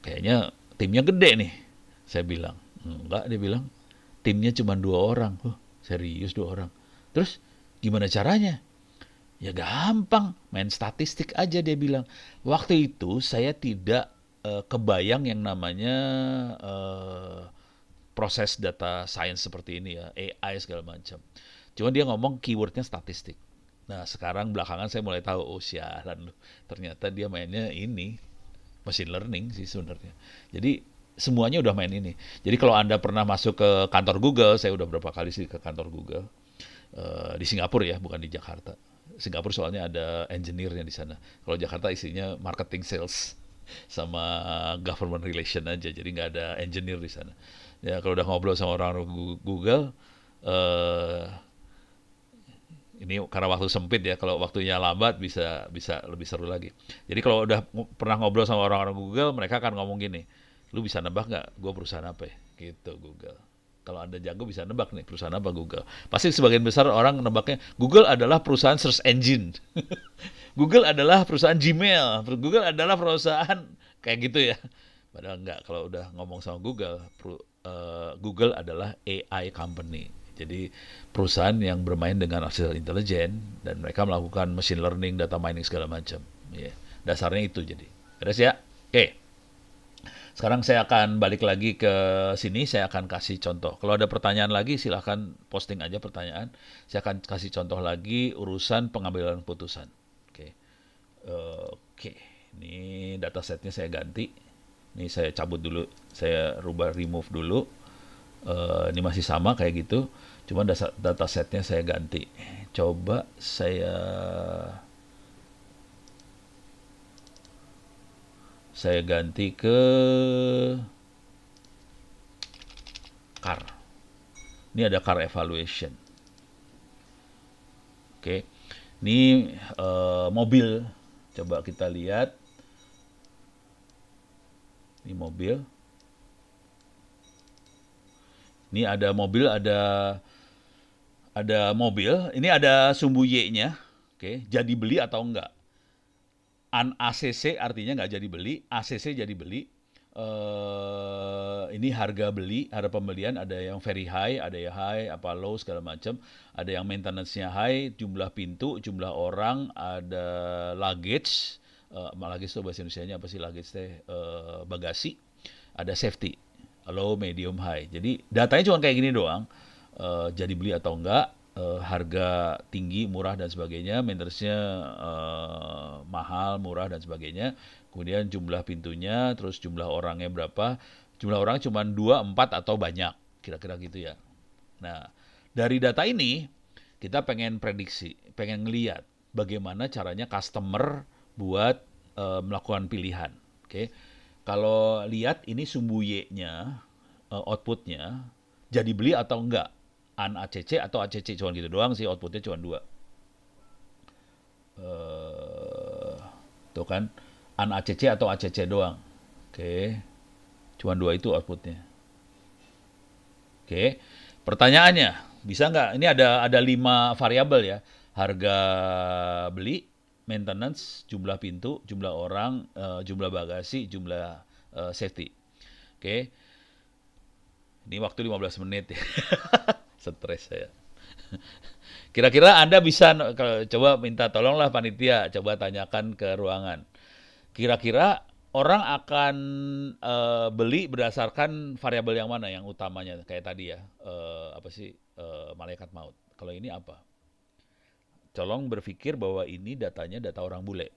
Speaker 1: kayaknya timnya gede nih. Saya bilang, enggak, dia bilang. Timnya cuma 2 orang. Serius 2 orang. Terus gimana caranya? Ya gampang, main statistik aja dia bilang. Waktu itu saya tidak kebayang yang namanya eh, proses data science seperti ini ya, AI segala macam. Cuma dia ngomong keywordnya statistik. Nah sekarang belakangan saya mulai tahu, oh sialan loh, ternyata dia mainnya ini machine learning sih sebenarnya. Jadi semuanya udah main ini. Jadi kalau Anda pernah masuk ke kantor Google, saya udah berapa kali sih ke kantor Google di Singapura ya, bukan di Jakarta. Singapura soalnya ada engineer-nya di sana. Kalau Jakarta isinya marketing, sales, sama government relation aja. Jadi nggak ada engineer di sana. Ya kalau udah ngobrol sama orang Google, eh, ini karena waktu sempit ya. Kalau waktunya lambat bisa bisa lebih seru lagi. Jadi kalau udah pernah ngobrol sama orang-orang Google, mereka akan ngomong gini, lu bisa nebak nggak? Gue perusahaan apa ya? Gitu Google. Kalau Anda jago bisa nebak nih perusahaan apa Google. Pasti sebagian besar orang nebaknya Google adalah perusahaan search engine. Google adalah perusahaan Gmail. Google adalah perusahaan kayak gitu ya. Padahal enggak, kalau udah ngomong sama Google, Google adalah AI company. Jadi perusahaan yang bermain dengan artificial intelligence dan mereka melakukan machine learning, data mining segala macam. Ya, dasarnya itu jadi. Beres ya? Oke. Sekarang saya akan balik lagi ke sini, saya akan kasih contoh. Kalau ada pertanyaan lagi, silahkan posting aja pertanyaan. Saya akan kasih contoh lagi urusan pengambilan keputusan. Oke, oke. Ini datasetnya saya ganti. Ini saya cabut dulu, saya rubah remove dulu. Ini masih sama kayak gitu, cuma datasetnya saya ganti. Coba saya ganti ke car. Ini ada car evaluation. Oke, ini mobil. Coba kita lihat. Ini mobil. Ini ada mobil, ada mobil. Ini ada sumbu Y-nya. Oke, jadi beli atau enggak? ACC artinya nggak jadi beli, ACC jadi beli. Ini harga beli, harga pembelian ada yang very high, ada yang high, apa low segala macam. Ada yang maintenance-nya high, jumlah pintu, jumlah orang, ada luggage. Luggage itu bahasa Indonesia-nya apa sih luggage teh? Bagasi. Ada safety, low, medium, high. Jadi datanya cuma kayak gini doang. Jadi beli atau enggak, harga tinggi, murah dan sebagainya, maintenance-nya mahal, murah dan sebagainya. Kemudian jumlah pintunya, terus jumlah orangnya berapa? Jumlah orang cuma 2, 4 atau banyak, kira-kira gitu ya. Nah, dari data ini kita pengen prediksi, pengen ngeliat bagaimana caranya customer buat melakukan pilihan. Oke, kalau lihat ini sumbu Y-nya, outputnya, jadi beli atau enggak? An ACC atau ACC, cuma gitu doang sih, outputnya cuma dua. Tuh kan, An ACC atau ACC doang. Oke, cuma dua itu outputnya. Oke, pertanyaannya, bisa nggak? Ini ada 5 variabel ya. Harga beli, maintenance, jumlah pintu, jumlah orang, jumlah bagasi, jumlah safety. Oke, ini waktu 15 menit ya. Stres saya. Kira-kira Anda bisa, coba minta tolonglah panitia, coba tanyakan ke ruangan. Kira-kira orang akan beli berdasarkan variabel yang mana yang utamanya kayak tadi ya, apa sih, malaikat maut. Kalau ini apa? Tolong berpikir bahwa ini datanya data orang bule.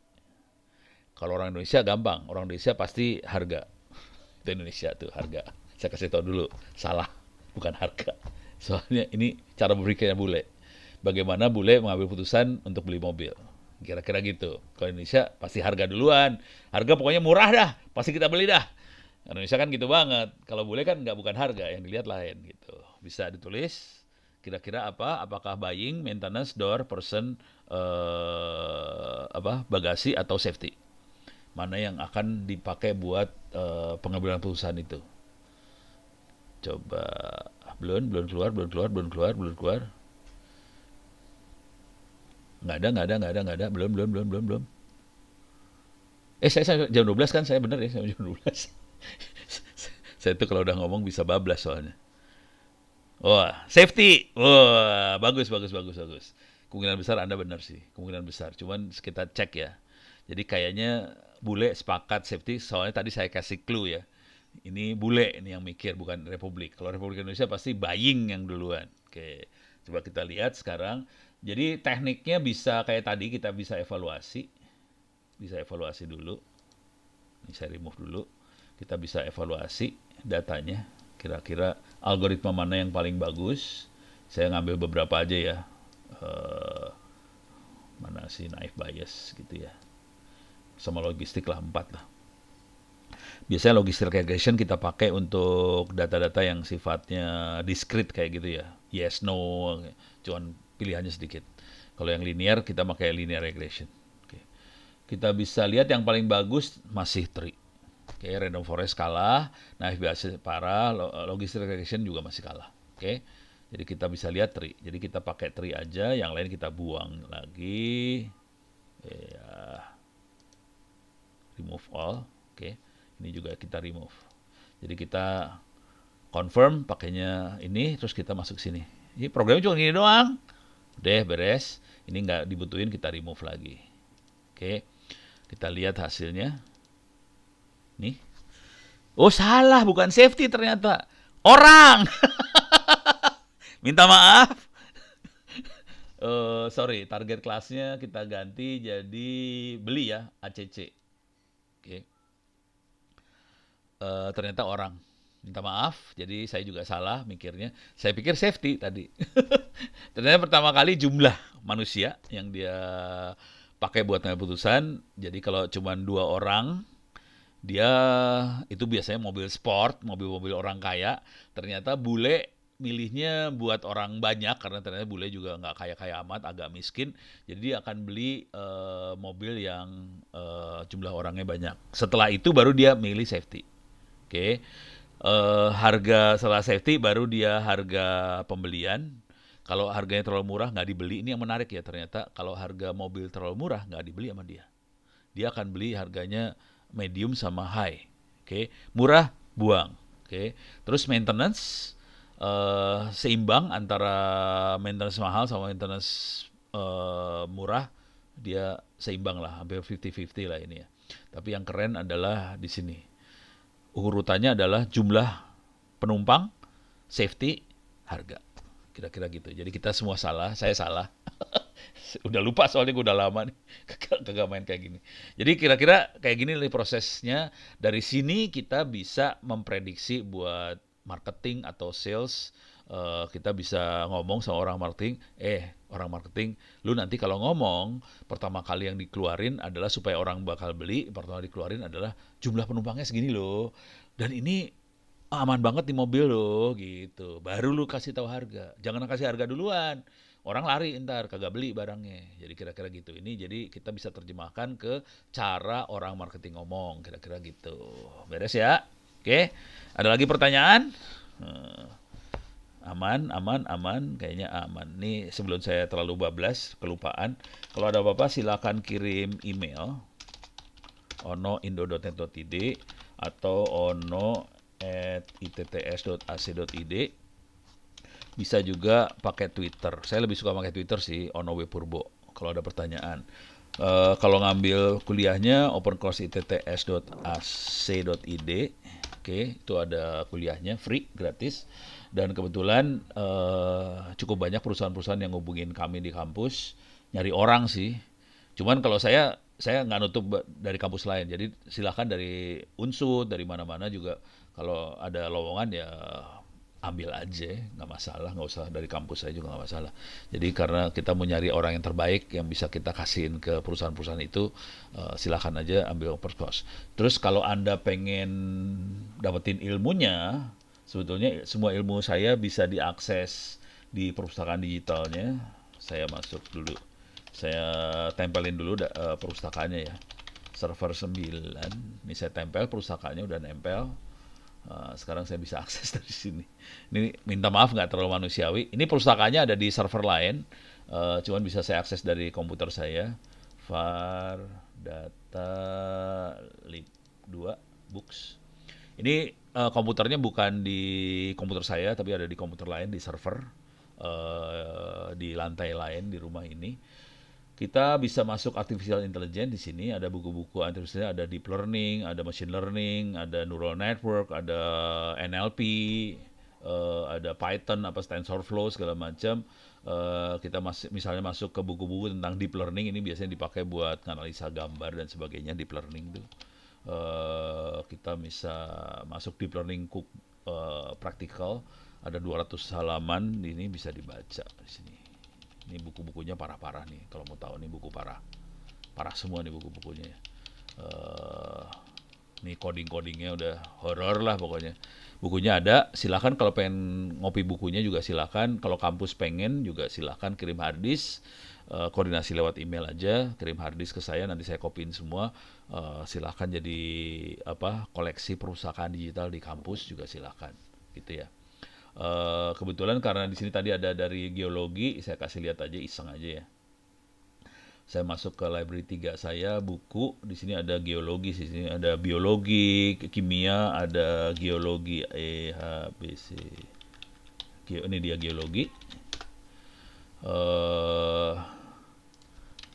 Speaker 1: Kalau orang Indonesia gampang, orang Indonesia pasti harga. Itu Indonesia tuh harga. Saya kasih tahu dulu, salah, bukan harga. Soalnya ini cara berpikirnya bule. Bagaimana bule mengambil putusan untuk beli mobil. Kira-kira gitu. Kalau Indonesia pasti harga duluan. Harga pokoknya murah dah, pasti kita beli dah. Indonesia kan gitu banget. Kalau bule kan nggak, bukan harga, yang dilihat lain gitu. Bisa ditulis kira-kira apa? Apakah buying, maintenance, door, person, bagasi atau safety? Mana yang akan dipakai buat pengambilan putusan itu? Coba belum keluar. Nggak ada. Belum. Saya jam 12 kan, saya bener ya, saya jam 12. Saya tuh kalau udah ngomong bisa bablas soalnya. Wah, safety. Wah, bagus. Kemungkinan besar Anda benar sih, kemungkinan besar. Cuman kita cek ya. Jadi kayaknya bule sepakat safety, soalnya tadi saya kasih clue ya. Ini bule ini yang mikir, bukan Republik. Kalau Republik Indonesia pasti buying yang duluan. Oke, coba kita lihat sekarang. Jadi tekniknya bisa kayak tadi, kita bisa evaluasi. Bisa evaluasi dulu. Ini saya remove dulu. Kita bisa evaluasi datanya. Kira-kira algoritma mana yang paling bagus. Saya ngambil beberapa aja ya. Mana sih naive bias gitu ya. Sama logistik lah, 4 lah. Biasanya logistic regression kita pakai untuk data-data yang sifatnya discrete kayak gitu ya. Yes, no, cuman pilihannya sedikit. Kalau yang linear kita pakai linear regression. Oke. Kita bisa lihat yang paling bagus masih tree. Oke, random forest kalah, naive bias parah, logistic regression juga masih kalah. Oke. Jadi kita bisa lihat tree. Jadi kita pakai tree aja, yang lain kita buang lagi. Ya. Remove all. Oke. Ini juga kita remove. Jadi kita confirm pakainya ini, terus kita masuk sini. Ini programnya cuma gini doang. Udah beres. Ini nggak dibutuhin, kita remove lagi. Oke. Kita lihat hasilnya. Nih. Oh salah, bukan safety ternyata. Orang. Minta maaf. Sorry, target kelasnya kita ganti jadi beli ya, ACC. Oke. Ternyata orang. Minta maaf, jadi saya juga salah mikirnya. Saya pikir safety tadi. Ternyata pertama kali jumlah manusia yang dia pakai buat ngambil putusan. Jadi kalau cuma 2 orang, dia itu biasanya mobil sport, mobil-mobil orang kaya. Ternyata bule milihnya buat orang banyak, karena ternyata bule juga nggak kaya-kaya amat, agak miskin. Jadi dia akan beli mobil yang jumlah orangnya banyak. Setelah itu baru dia milih safety. Oke, harga setelah safety baru dia harga pembelian. Kalau harganya terlalu murah nggak dibeli. Ini yang menarik ya, ternyata kalau harga mobil terlalu murah nggak dibeli sama dia. Dia akan beli harganya medium sama high. Oke, murah buang. Oke, terus maintenance seimbang antara maintenance mahal sama maintenance murah, dia seimbang lah, hampir 50-50 lah ini ya. Tapi yang keren adalah di sini. Urutannya adalah jumlah penumpang, safety, harga. kira-kira gitu. Jadi kita semua salah, saya salah. Udah lupa soalnya gue udah lama nih kagak main kayak gini. Jadi kira-kira kayak gini nih prosesnya. Dari sini kita bisa memprediksi buat marketing atau sales. Kita bisa ngomong sama orang marketing, orang marketing, lu nanti kalau ngomong pertama kali yang dikeluarin adalah supaya orang bakal beli, pertama dikeluarin adalah jumlah penumpangnya segini loh. Dan ini aman banget di mobil loh gitu. Baru lu kasih tahu harga. Jangan kasih harga duluan. Orang lari ntar kagak beli barangnya. Jadi kira-kira gitu. Ini jadi kita bisa terjemahkan ke cara orang marketing ngomong. Kira-kira gitu. Beres ya? Oke. Ada lagi pertanyaan? Eh, Aman, aman, aman. Kayaknya aman. Nih sebelum saya terlalu bablas, kelupaan. Kalau ada apa-apa silakan kirim email ono.indo.net.id atau ono@itts.ac.id. Bisa juga pakai Twitter. Saya lebih suka pakai Twitter sih, Ono W Purbo. Kalau ada pertanyaan. Kalau ngambil kuliahnya opencourse.itts.ac.id. Oke, itu ada kuliahnya free, gratis. Dan kebetulan cukup banyak perusahaan-perusahaan yang ngubungin kami di kampus nyari orang sih. Cuman kalau saya nggak nutup dari kampus lain. Jadi silakan dari Unsud, dari mana-mana juga kalau ada lowongan ya ambil aja, nggak masalah, nggak usah dari kampus saya juga nggak masalah. Jadi karena kita mau nyari orang yang terbaik yang bisa kita kasihin ke perusahaan-perusahaan itu, silakan aja ambil open course. Terus kalau Anda pengen dapetin ilmunya, sebetulnya semua ilmu saya bisa diakses di perpustakaan digitalnya. Saya masuk dulu, saya tempelin dulu perpustakaannya ya. Server 9, ini saya tempel, perpustakaannya udah nempel. Sekarang saya bisa akses dari sini. Ini minta maaf nggak terlalu manusiawi. Ini perpustakaannya ada di server lain, cuman bisa saya akses dari komputer saya. var data lib 2 books. Ini komputernya bukan di komputer saya, tapi ada di komputer lain di server di lantai lain di rumah ini. Kita bisa masuk artificial intelligence di sini, ada buku-buku artificial, ada deep learning, ada machine learning, ada neural network, ada NLP, ada Python, apa TensorFlow segala macam. Kita misalnya masuk ke buku-buku tentang deep learning, ini biasanya dipakai buat analisa gambar dan sebagainya, deep learning tuh. Kita bisa masuk deep learning praktikal, ada 200 halaman, ini bisa dibaca di sini. Ini buku-bukunya parah-parah nih, kalau mau tahu nih buku parah. Parah semua nih buku-bukunya ya. Nih coding-codingnya udah horor lah pokoknya. Bukunya ada, silakan kalau pengen ngopi bukunya juga silakan. Kalau kampus pengen juga silakan kirim harddisk. Koordinasi lewat email aja, kirim harddisk ke saya, nanti saya kopiin semua. Silakan jadi koleksi perpustakaan digital di kampus juga silakan, gitu ya. Kebetulan karena di sini tadi ada dari geologi, saya kasih lihat aja iseng aja ya. Saya masuk ke library 3 saya, buku, di sini ada geologi, di sini ada biologi, kimia, ada geologi E H B C. Ini dia geologi.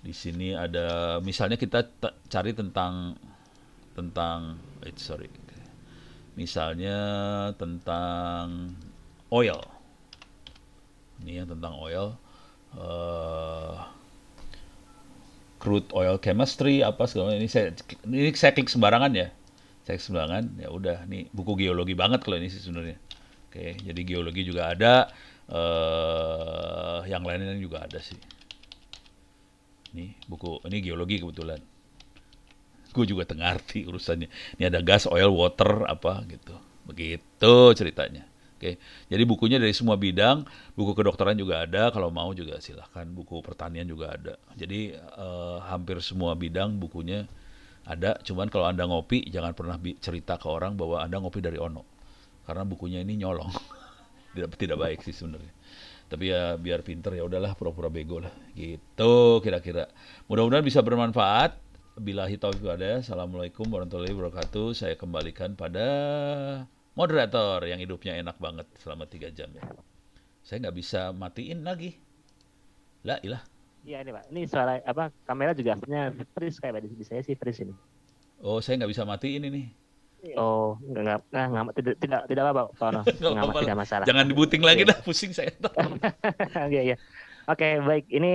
Speaker 1: Di sini ada misalnya kita cari tentang misalnya tentang oil. Ini yang tentang oil, crude oil chemistry apa segala ini saya klik sembarangan ya. Saya klik sembarangan, ya udah nih buku geologi banget kalau ini sih sebenarnya. Oke, jadi geologi juga ada, yang lainnya juga ada sih. Nih buku ini geologi kebetulan. Gue juga tengah arti urusannya. Ini ada gas, oil, water apa gitu. Begitu ceritanya. Oke, jadi bukunya dari semua bidang, buku kedokteran juga ada, kalau mau juga silahkan, buku pertanian juga ada. Jadi hampir semua bidang bukunya ada, cuman kalau Anda ngopi, jangan pernah cerita ke orang bahwa Anda ngopi dari Ono. Karena bukunya ini nyolong. Tidak baik sih sebenarnya. Tapi ya biar pinter ya udahlah pura-pura bego lah. Gitu kira-kira. Mudah-mudahan bisa bermanfaat. Billahi taufiq wal hidayah. Assalamualaikum warahmatullahi wabarakatuh. Saya kembalikan pada moderator yang hidupnya enak banget selama 3 jam ya. Saya nggak bisa matiin lagi. Lah ilah.
Speaker 2: Iya ini Pak, ini suara kamera juga sebenarnya freeze kayak di saya sih freeze ini.
Speaker 1: Oh saya nggak bisa matiin ini.
Speaker 2: Oh, tidak apa-apa, Pak Ono.
Speaker 1: Nggak
Speaker 2: Nggak,
Speaker 1: apa-apa lah.
Speaker 2: tidak masalah.
Speaker 1: Jangan dibuting
Speaker 2: Oke.
Speaker 1: lagi dah, pusing saya.
Speaker 2: Oke, ya. Oke, baik. Ini